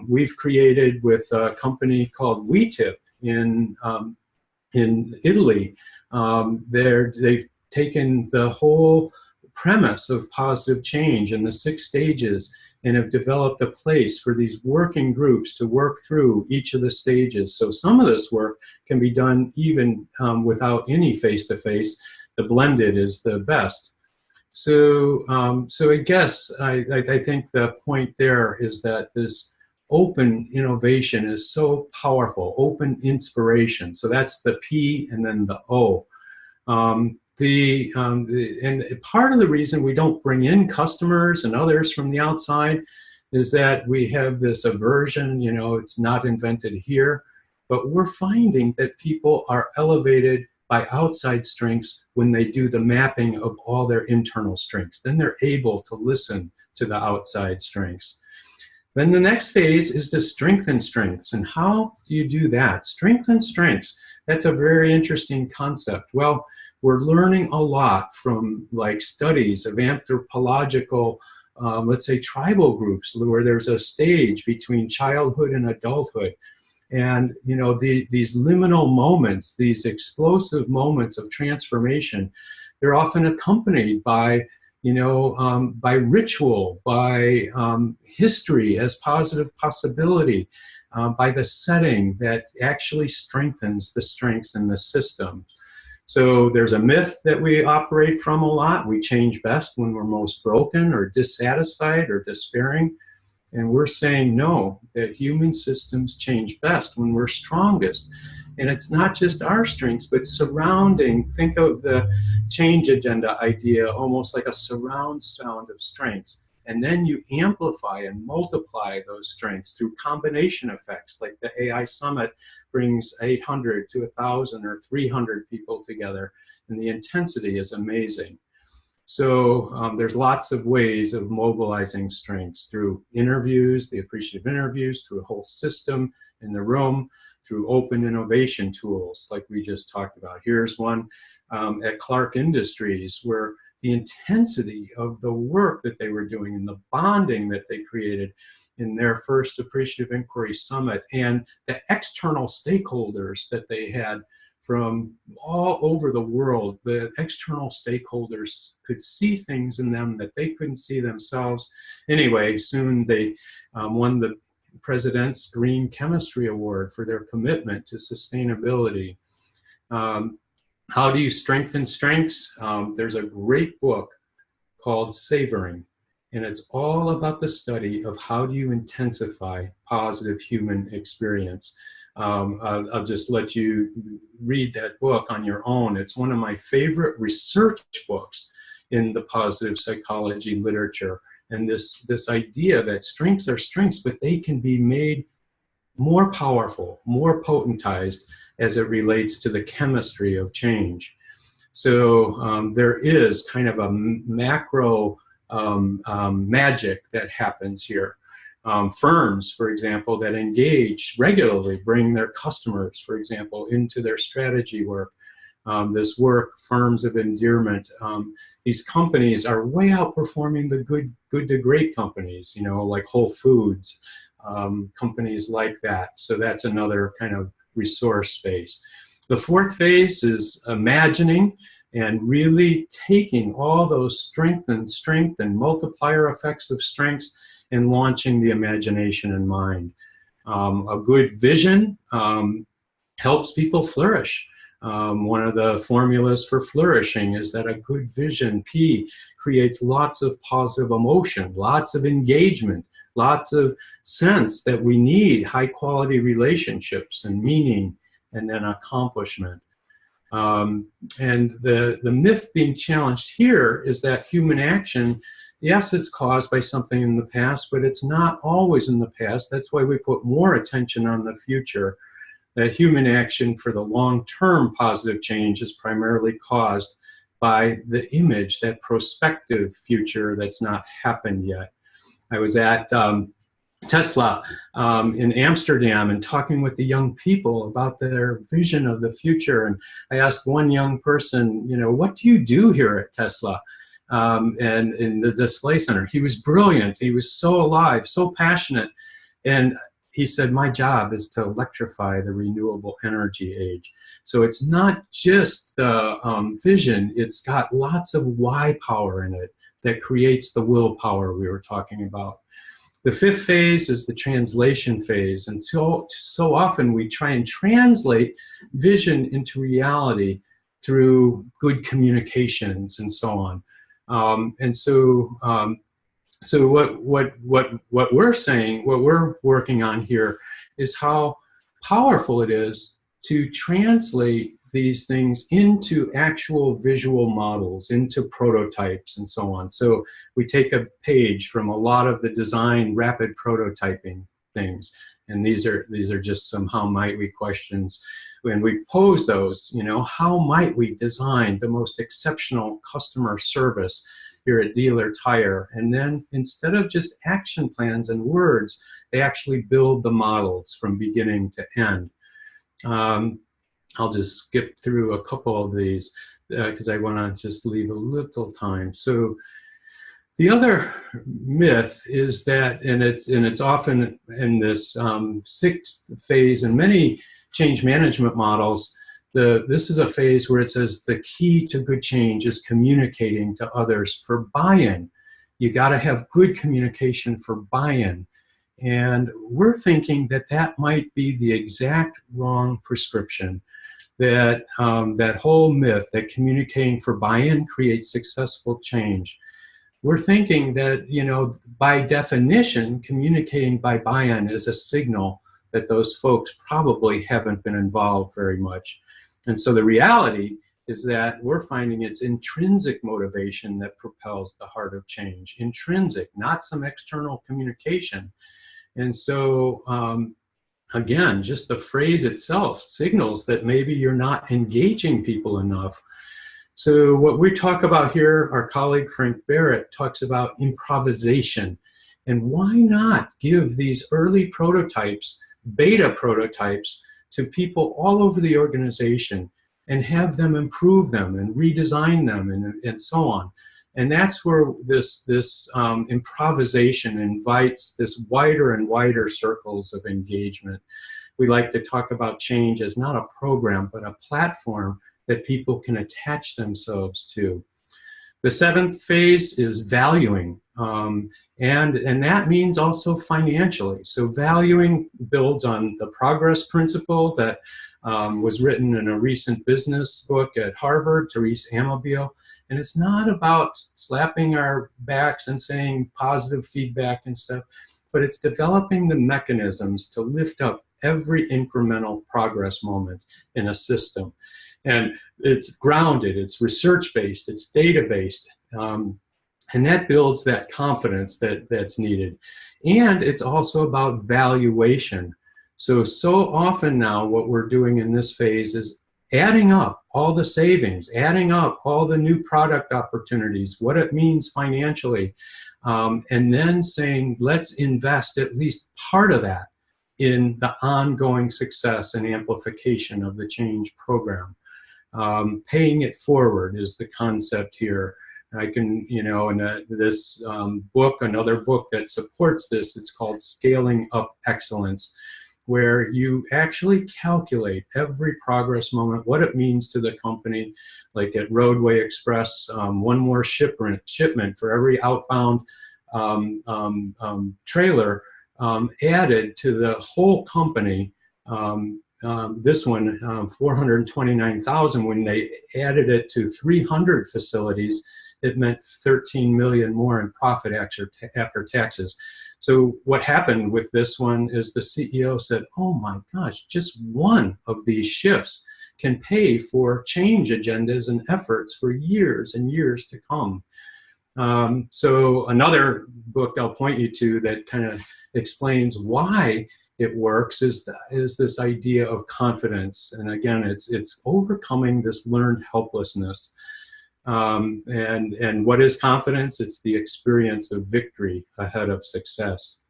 We've created with a company called WeTip in Italy. They've taken the whole premise of positive change and the 6 stages and have developed a place for these working groups to work through each of the stages. So some of this work can be done even without any face-to-face. The blended is the best. So I guess I think the point there is that this open innovation is so powerful, open inspiration. So that's the P and then the O. And part of the reason we don't bring in customers and others from the outside is that we have this aversion, you know, it's not invented here, but we're finding that people are elevated by outside strengths when they do the mapping of all their internal strengths. Then they're able to listen to the outside strengths. Then the next phase is to strengthen strengths. And how do you do that? Strengthen strengths. That's a very interesting concept. Well, we're learning a lot from like studies of anthropological, let's say tribal groups, where there's a stage between childhood and adulthood. And you know, these liminal moments, these explosive moments of transformation, they're often accompanied by, you know, by ritual, by history as positive possibility, by the setting that actually strengthens the strengths in the system. So there's a myth that we operate from a lot. We change best when we're most broken or dissatisfied or despairing. And we're saying no, that human systems change best when we're strongest. And it's not just our strengths, but surrounding, think of the change agenda idea almost like a surround sound of strengths. And then you amplify and multiply those strengths through combination effects, like the AI Summit brings 800 to 1,000 or 300 people together, and the intensity is amazing. So there's lots of ways of mobilizing strengths through interviews, the appreciative interviews, through a whole system in the room, through open innovation tools like we just talked about. Here's one at Clark Industries, where the intensity of the work that they were doing and the bonding that they created in their first Appreciative Inquiry Summit, and the external stakeholders that they had from all over the world. The external stakeholders could see things in them that they couldn't see themselves. Anyway, soon they won the President's Green Chemistry Award for their commitment to sustainability. How do you strengthen strengths? There's a great book called Savoring, and it's all about the study of how do you intensify positive human experience. I'll just let you read that book on your own. It's one of my favorite research books in the positive psychology literature. And this idea that strengths are strengths, but they can be made more powerful, more potentized as it relates to the chemistry of change. So there is kind of a macro magic that happens here. Firms, for example, that engage regularly bring their customers, for example, into their strategy work. This work, firms of endearment, these companies are way outperforming the good to great companies, you know, like Whole Foods, companies like that. So that's another kind of resource space. The fourth phase is imagining and really taking all those strength and multiplier effects of strengths and launching the imagination and mind. A good vision helps people flourish. One of the formulas for flourishing is that a good vision, P, creates lots of positive emotion, lots of engagement, lots of sense that we need high quality relationships and meaning and then accomplishment. And the myth being challenged here is that human action, yes, it's caused by something in the past, but it's not always in the past. That's why we put more attention on the future. That human action for the long-term positive change is primarily caused by the image, that prospective future that's not happened yet. I was at Tesla in Amsterdam and talking with the young people about their vision of the future. And I asked one young person, you know, what do you do here at Tesla? And in the display center. He was brilliant. He was so alive, so passionate. And he said, my job is to electrify the renewable energy age. So it's not just the vision, it's got lots of why power in it that creates the willpower we were talking about. The fifth phase is the translation phase. And so often we try and translate vision into reality through good communications and so on. So what we're saying, what we're working on here is how powerful it is to translate these things into actual visual models, into prototypes and so on. So we take a page from a lot of the design rapid prototyping things. And these are just some how might we questions. When we pose those, you know, how might we design the most exceptional customer service here at Dealer Tire. And then instead of just action plans and words, they actually build the models from beginning to end. I'll just skip through a couple of these because I want to just leave a little time. So the other myth is that, and it's often in this sixth phase in many change management models, this is a phase where it says the key to good change is communicating to others for buy-in. You got to have good communication for buy-in. And we're thinking that that might be the exact wrong prescription. That that whole myth that communicating for buy-in creates successful change. We're thinking that, you know, by definition, communicating by buy-in is a signal that those folks probably haven't been involved very much. And so the reality is that we're finding it's intrinsic motivation that propels the heart of change. Intrinsic, not some external communication. And so, again, just the phrase itself signals that maybe you're not engaging people enough. So what we talk about here, our colleague Frank Barrett talks about improvisation. And why not give these early prototypes, beta prototypes, to people all over the organization and have them improve them and redesign them and so on. And that's where this improvisation invites this wider and wider circles of engagement. We like to talk about change as not a program, but a platform that people can attach themselves to. The seventh phase is valuing, and that means also financially. So valuing builds on the progress principle that was written in a recent business book at Harvard, Therese Amabile. And it's not about slapping our backs and saying positive feedback and stuff, but it's developing the mechanisms to lift up every incremental progress moment in a system. And it's grounded, it's research-based, it's data-based, and that builds that confidence that's needed. And it's also about valuation. So often now what we're doing in this phase is adding up all the savings, adding up all the new product opportunities, what it means financially, and then saying, let's invest at least part of that in the ongoing success and amplification of the change program. Paying it forward is the concept here. I can, you know, in this book, another book that supports this, it's called Scaling Up Excellence, where you actually calculate every progress moment, what it means to the company. Like at Roadway Express, one more shipment for every outbound trailer added to the whole company. This one, 429,000, when they added it to 300 facilities, it meant 13 million more in profit after taxes. So what happened with this one is the CEO said, oh my gosh, just one of these shifts can pay for change agendas and efforts for years and years to come. So another book I'll point you to that kind of explains why it works is this idea of confidence. And again, it's overcoming this learned helplessness. And what is confidence? It's the experience of victory ahead of success.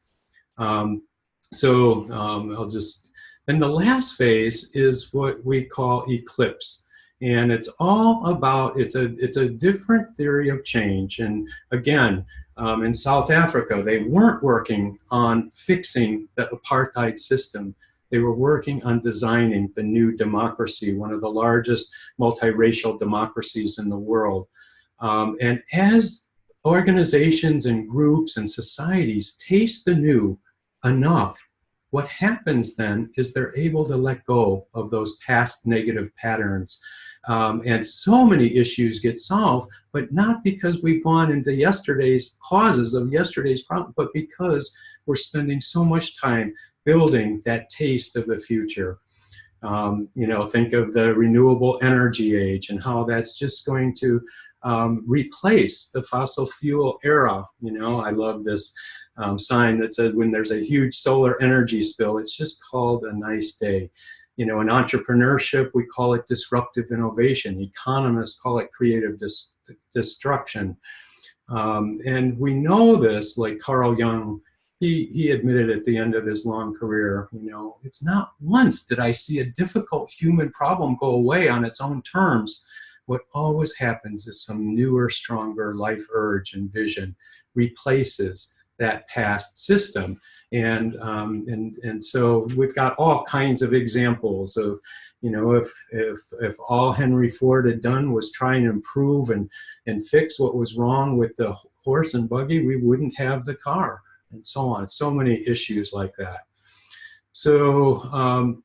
Then the last phase is what we call eclipse. And it's all about, it's a different theory of change. And again, in South Africa, they weren't working on fixing the apartheid system. They were working on designing the new democracy, one of the largest multiracial democracies in the world. And as organizations and groups and societies taste the new enough, what happens then is they're able to let go of those past negative patterns. And so many issues get solved, but not because we've gone into yesterday's causes of yesterday's problem, but because we're spending so much time building that taste of the future. You know, think of the renewable energy age and how that's just going to replace the fossil fuel era. You know, I love this sign that said when there's a huge solar energy spill, it's just called a nice day. You know, in entrepreneurship, we call it disruptive innovation. Economists call it creative destruction. And we know this, like Carl Jung, he admitted at the end of his long career, you know, it's not once did I see a difficult human problem go away on its own terms. What always happens is some newer, stronger life urge and vision replaces that past system. And so we've got all kinds of examples of, you know, if all Henry Ford had done was try and improve and fix what was wrong with the horse and buggy, we wouldn't have the car, and so on. So many issues like that. So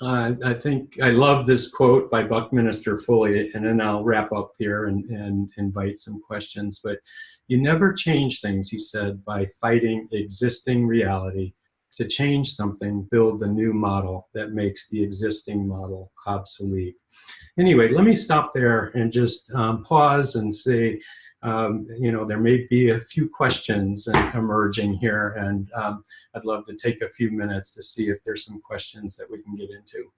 I think I love this quote by Buckminster Fuller, and then I'll wrap up here and invite some questions. But you never change things, he said, by fighting existing reality. To change something, build the new model that makes the existing model obsolete. Anyway, let me stop there and just pause and say, you know, there may be a few questions emerging here, and I'd love to take a few minutes to see if there's some questions that we can get into.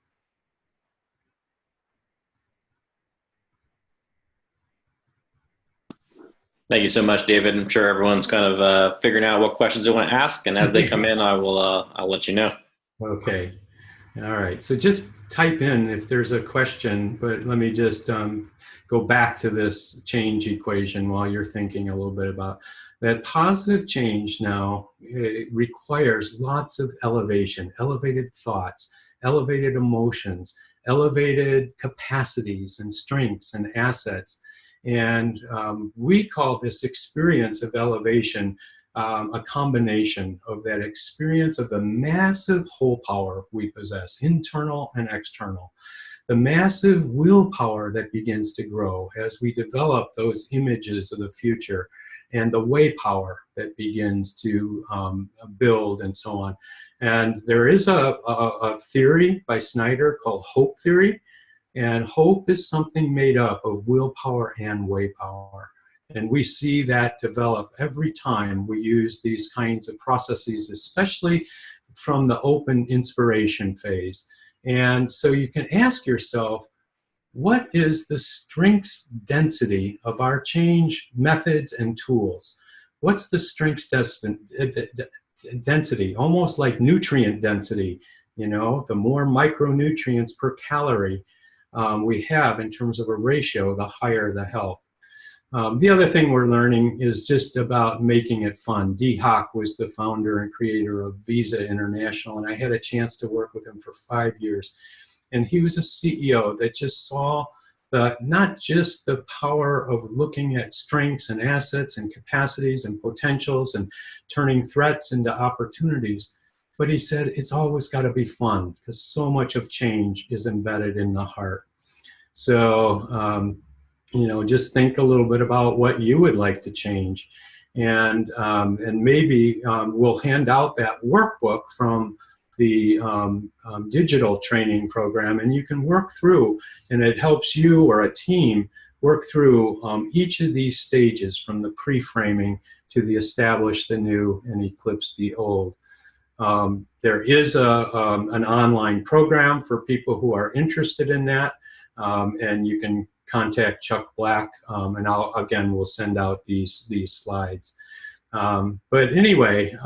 Thank you so much, David. I'm sure everyone's kind of figuring out what questions they want to ask, and as they come in, I'll let you know. Okay. All right. So just type in if there's a question, but let me just go back to this change equation while you're thinking a little bit about that. Positive change now requires lots of elevation, elevated thoughts, elevated emotions, elevated capacities and strengths and assets. And we call this experience of elevation a combination of that experience of the massive whole power we possess, internal and external, the massive willpower that begins to grow as we develop those images of the future, and the way power that begins to build, and so on. And there is a theory by Snyder called hope theory. And hope is something made up of willpower and way power. And we see that develop every time we use these kinds of processes, especially from the open inspiration phase. And so you can ask yourself, what is the strengths density of our change methods and tools? What's the strengths density? Almost like nutrient density, you know, the more micronutrients per calorie we have in terms of a ratio, the higher the health. The other thing we're learning is just about making it fun. Dee Hock was the founder and creator of Visa International, and I had a chance to work with him for 5 years. And he was a CEO that just saw not just the power of looking at strengths and assets and capacities and potentials and turning threats into opportunities, but he said it's always got to be fun because so much of change is embedded in the heart. So, you know, just think a little bit about what you would like to change. And maybe we'll hand out that workbook from the digital training program, and you can work through, and it helps you or a team work through each of these stages, from the pre-framing to the establish the new and eclipse the old. There is an online program for people who are interested in that, and you can contact Chuck Black, and we'll send out these slides. But anyway,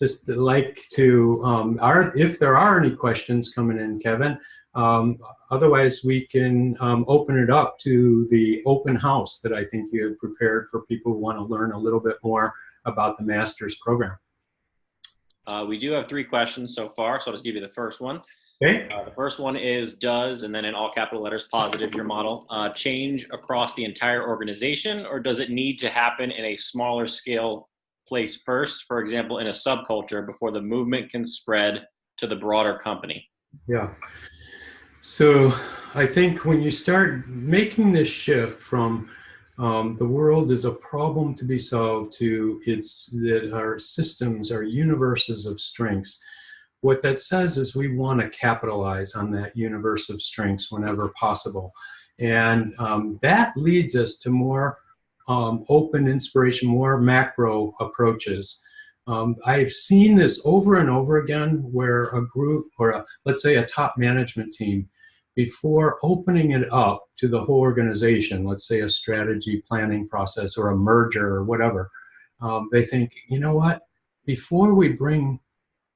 just like to, if there are any questions coming in, Kevin, otherwise we can open it up to the open house that I think you have prepared for people who want to learn a little bit more about the master's program. We do have 3 questions so far, so I'll just give you the first one. Okay. The first one is, does, and then in all capital letters, positive, your model, change across the entire organization, or does it need to happen in a smaller scale place first, for example, in a subculture, before the movement can spread to the broader company? Yeah. So I think when you start making this shift from the world is a problem to be solved to that our systems are universes of strengths, what that says is we want to capitalize on that universe of strengths whenever possible. And that leads us to more open inspiration, more macro approaches. I've seen this over and over again where a group, or let's say a top management team, before opening it up to the whole organization, let's say a strategy planning process or a merger or whatever, they think, you know what, before we bring,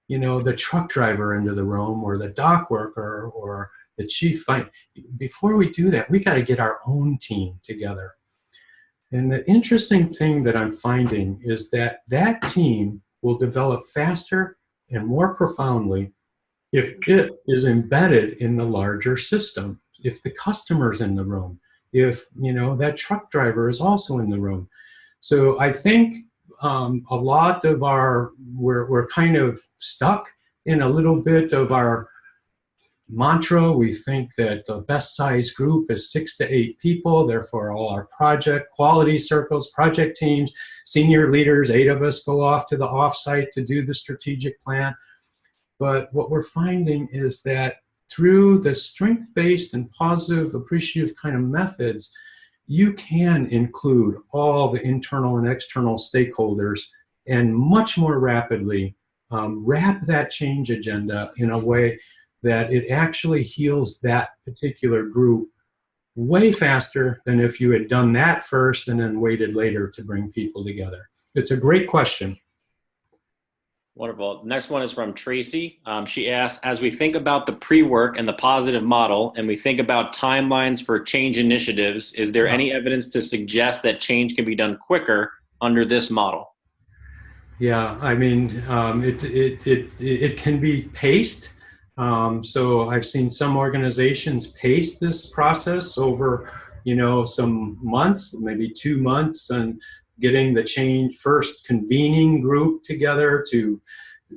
you know, the truck driver into the room or the dock worker or the chief, before we do that, we got to get our own team together. And the interesting thing that I'm finding is that that team will develop faster and more profoundly if it is embedded in the larger system, if the customer's in the room, if, you know, that truck driver is also in the room. So I think a lot of we're kind of stuck in a little bit of our mantra. We think that the best size group is 6 to 8 people, therefore all our project quality circles, project teams, senior leaders, 8 of us go off to the offsite to do the strategic plan. But what we're finding is that through the strength-based and positive, appreciative kind of methods, you can include all the internal and external stakeholders and much more rapidly wrap that change agenda in a way that it actually heals that particular group way faster than if you had done that first and then waited later to bring people together. It's a great question. Wonderful. The next one is from Tracy. She asks, as we think about the pre-work and the positive model, and we think about timelines for change initiatives, is there any evidence to suggest that change can be done quicker under this model? Yeah, I mean, it can be paced. So I've seen some organizations pace this process over, you know, some months, maybe 2 months, and getting the change first convening group together to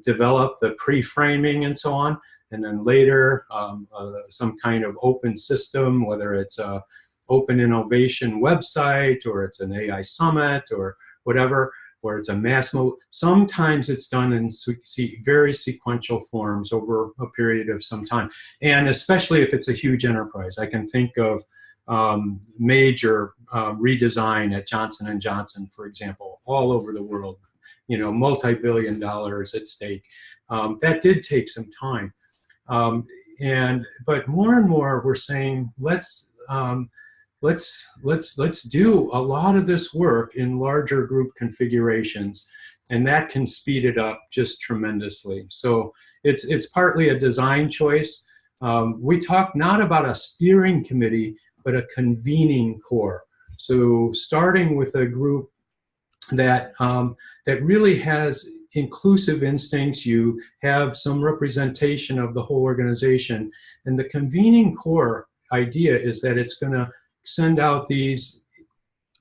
develop the pre-framing and so on, and then later some kind of open system, whether it's a open innovation website or it's an AI summit or whatever, where it's a mass mode. Sometimes it's done in very sequential forms over a period of some time, and especially if it's a huge enterprise. I can think of major redesign at Johnson & Johnson, for example, all over the world, you know, multi-billion dollars at stake. That did take some time. But more and more we're saying, let's do a lot of this work in larger group configurations, and that can speed it up just tremendously. So it's partly a design choice. We talk not about a steering committee, but a convening core. So starting with a group that really has inclusive instincts, you have some representation of the whole organization, and the convening core idea is that it's going to send out these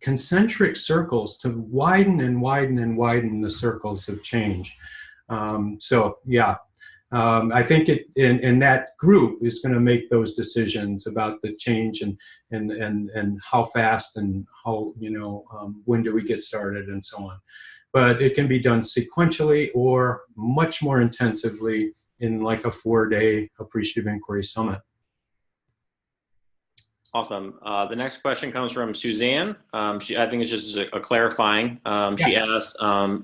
concentric circles to widen and widen and widen the circles of change. So yeah, I think in that group is going to make those decisions about the change and how fast and how, you know, when do we get started and so on. But it can be done sequentially or much more intensively in like a 4-day appreciative inquiry summit. Awesome. The next question comes from Suzanne. I think it's just a clarifying. She asks,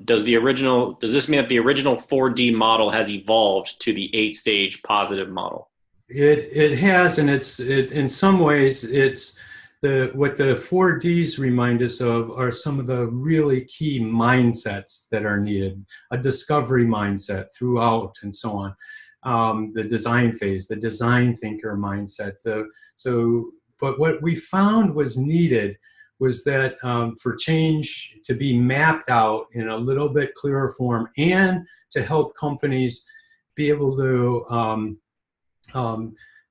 does this mean that the original 4D model has evolved to the 8-stage positive model? It has, and in some ways it's what the 4Ds remind us of are some of the really key mindsets that are needed. A discovery mindset throughout and so on. The design phase, the design thinker mindset. But what we found was needed was that for change to be mapped out in a little bit clearer form and to help companies be able to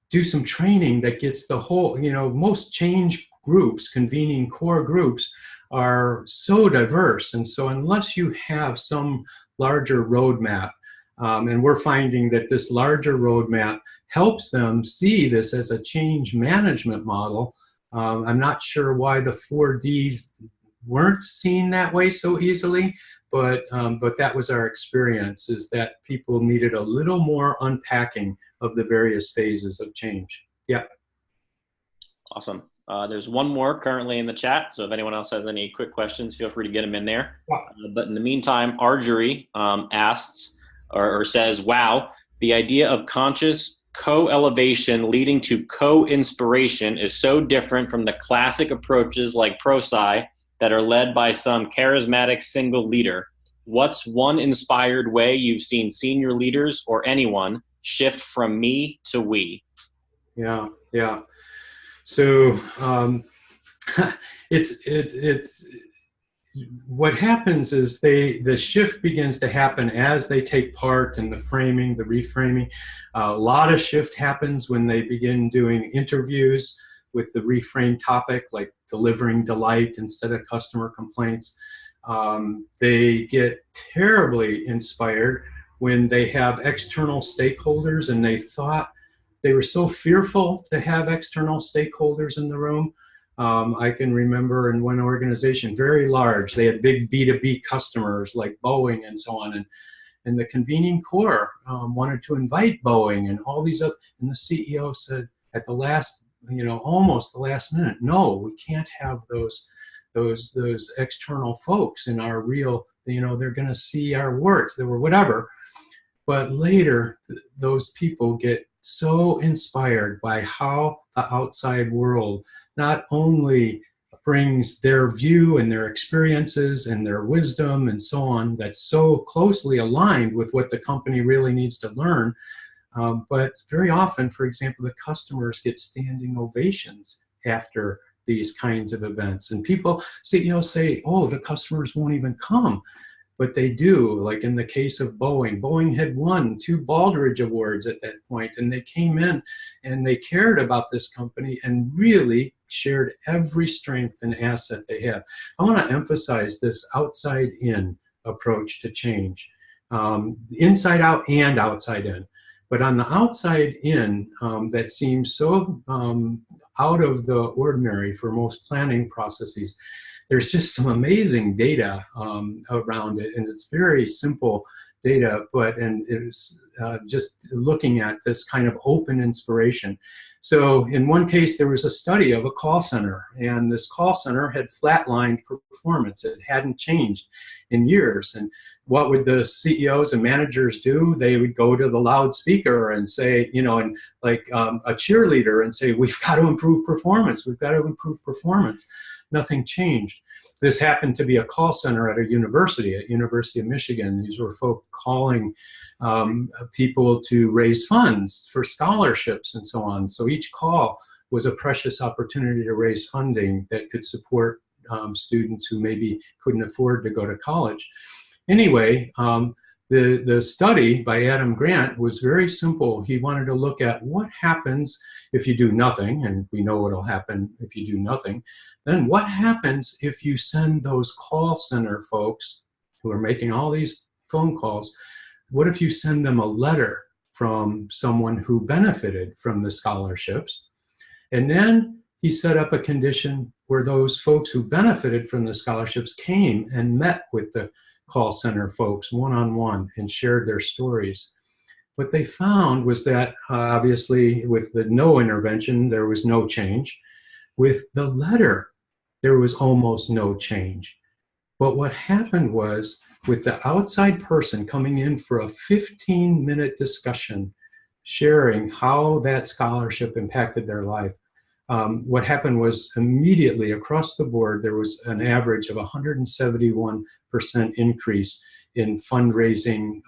do some training that gets the whole, you know, most change groups, convening core groups, are so diverse. And so unless you have some larger roadmap, and we're finding that this larger roadmap helps them see this as a change management model. I'm not sure why the 4Ds weren't seen that way so easily, but that was our experience, is that people needed a little more unpacking of the various phases of change. Yeah. Awesome. There's one more currently in the chat, so if anyone else has any quick questions, feel free to get them in there. Yeah. But in the meantime, Arjury asks or says, wow, the idea of conscious co-elevation leading to co-inspiration is so different from the classic approaches like pro-sci that are led by some charismatic single leader? What's one inspired way you've seen senior leaders or anyone shift from me to we? Yeah, yeah. So it's what happens is the shift begins to happen as they take part in the framing, the reframing. A lot of shift happens when they begin doing interviews with the reframed topic, like delivering delight instead of customer complaints. They get terribly inspired when they have external stakeholders, and they were so fearful to have external stakeholders in the room. I can remember in one organization, very large, they had big B2B customers like Boeing and so on, and the convening core wanted to invite Boeing and all these other, and the CEO said at the last, almost the last minute, no, we can't have those external folks in our real, they're going to see our works, or whatever. But later, those people get so inspired by how the outside world not only brings their view and their experiences and their wisdom and so on that's so closely aligned with what the company really needs to learn, but very often, for example, the customers get standing ovations after these kinds of events. And CEOs say, oh, the customers won't even come. But they do. Like in the case of Boeing, Boeing had won 2 Baldrige Awards at that point, and they came in and they cared about this company and really shared every strength and asset they have. I want to emphasize this outside-in approach to change, inside out and outside in. But on the outside in, that seems so out of the ordinary for most planning processes, there's just some amazing data around it, and it's very simple data, and it's just looking at this kind of open inspiration. So in one case, there was a study of a call center, and this call center had flatlined performance. It hadn't changed in years. And what would the CEOs and managers do? They would go to the loudspeaker and say, and like a cheerleader, and say, we've got to improve performance. We've got to improve performance. Nothing changed. This happened to be a call center at University of Michigan. These were folk calling people to raise funds for scholarships and so on. So each call was a precious opportunity to raise funding that could support students who maybe couldn't afford to go to college. Anyway, the study by Adam Grant was very simple. He wanted to look at what happens if you do nothing, and we know what will happen if you do nothing. Then what happens if you send those call center folks who are making all these phone calls, what if you send them a letter from someone who benefited from the scholarships? And then he set up a condition where those folks who benefited from the scholarships came and met with the call center folks one-on-one and shared their stories. What they found was that obviously with the no intervention, there was no change. With the letter, there was almost no change. But what happened was with the outside person coming in for a 15-minute discussion, sharing how that scholarship impacted their life, what happened was immediately across the board, there was an average of 171% increase in fundraising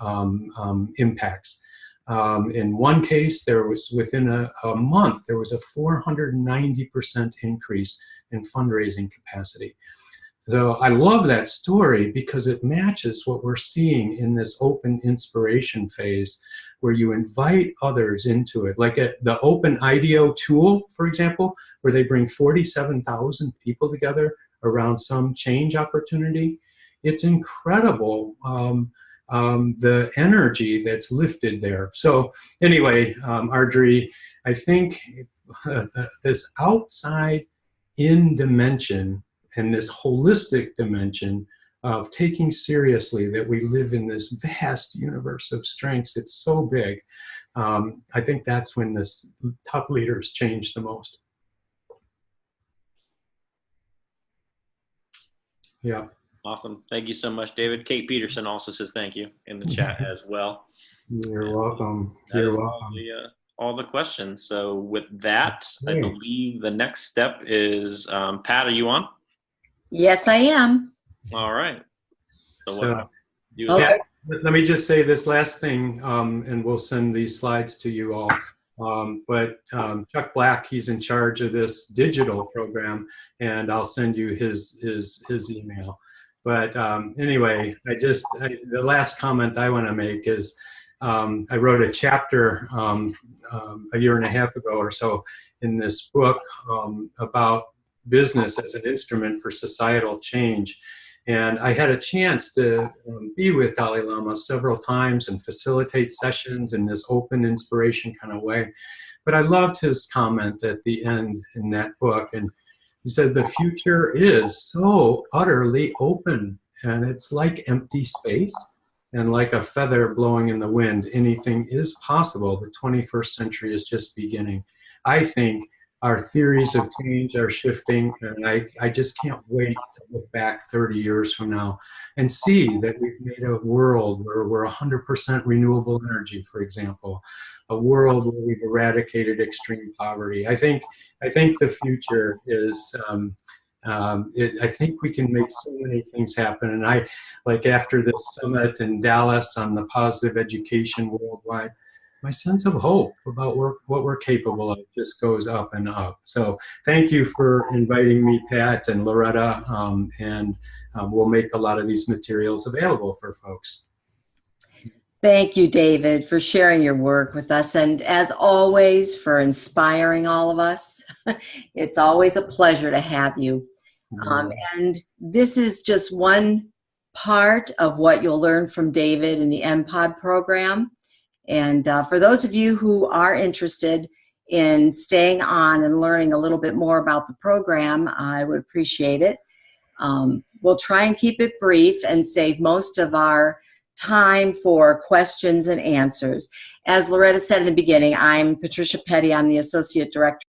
impacts. In one case, there was within a month, there was a 490% increase in fundraising capacity. So I love that story because it matches what we're seeing in this open inspiration phase where you invite others into it. Like the Open IDEO tool, for example, where they bring 47,000 people together around some change opportunity. It's incredible the energy that's lifted there. So anyway, Ardrey, I think this outside in dimension and this holistic dimension of taking seriously that we live in this vast universe of strengths, it's so big. I think that's when this top leaders change the most. Yeah. Awesome. Thank you so much, David. Kate Peterson also says thank you in the chat as well. You're welcome. You're welcome. all the questions. So with that, I Great. believe the next step is, Pat, are you on? Yes, I am. All right. So So, what do Okay. Pat, let me just say this last thing, and we'll send these slides to you all. But Chuck Black, he's in charge of this digital program, and I'll send you his email. But anyway, the last comment I want to make is I wrote a chapter a year and a half ago or so in this book about business as an instrument for societal change. And I had a chance to be with Dalai Lama several times and facilitate sessions in this open inspiration kind of way. But I loved his comment at the end in that book. And he said, the future is so utterly open, and it's like empty space. And like a feather blowing in the wind, anything is possible. The 21st century is just beginning. I think our theories of change are shifting, and I just can't wait to look back 30 years from now and see that we've made a world where we're 100% renewable energy, for example, a world where we've eradicated extreme poverty. I think the future is, I think we can make so many things happen. And I, like after this summit in Dallas on the positive education worldwide, my sense of hope about what we're capable of just goes up and up. So thank you for inviting me, Pat and Loretta, and we'll make a lot of these materials available for folks. Thank you, David, for sharing your work with us, and as always, for inspiring all of us. It's always a pleasure to have you. And this is just one part of what you'll learn from David in the MPOD program. And for those of you who are interested in staying on and learning a little bit more about the program, I would appreciate it. We'll try and keep it brief and save most of our time for questions and answers. As Loretta said in the beginning, I'm Patricia Petty. I'm the Associate Director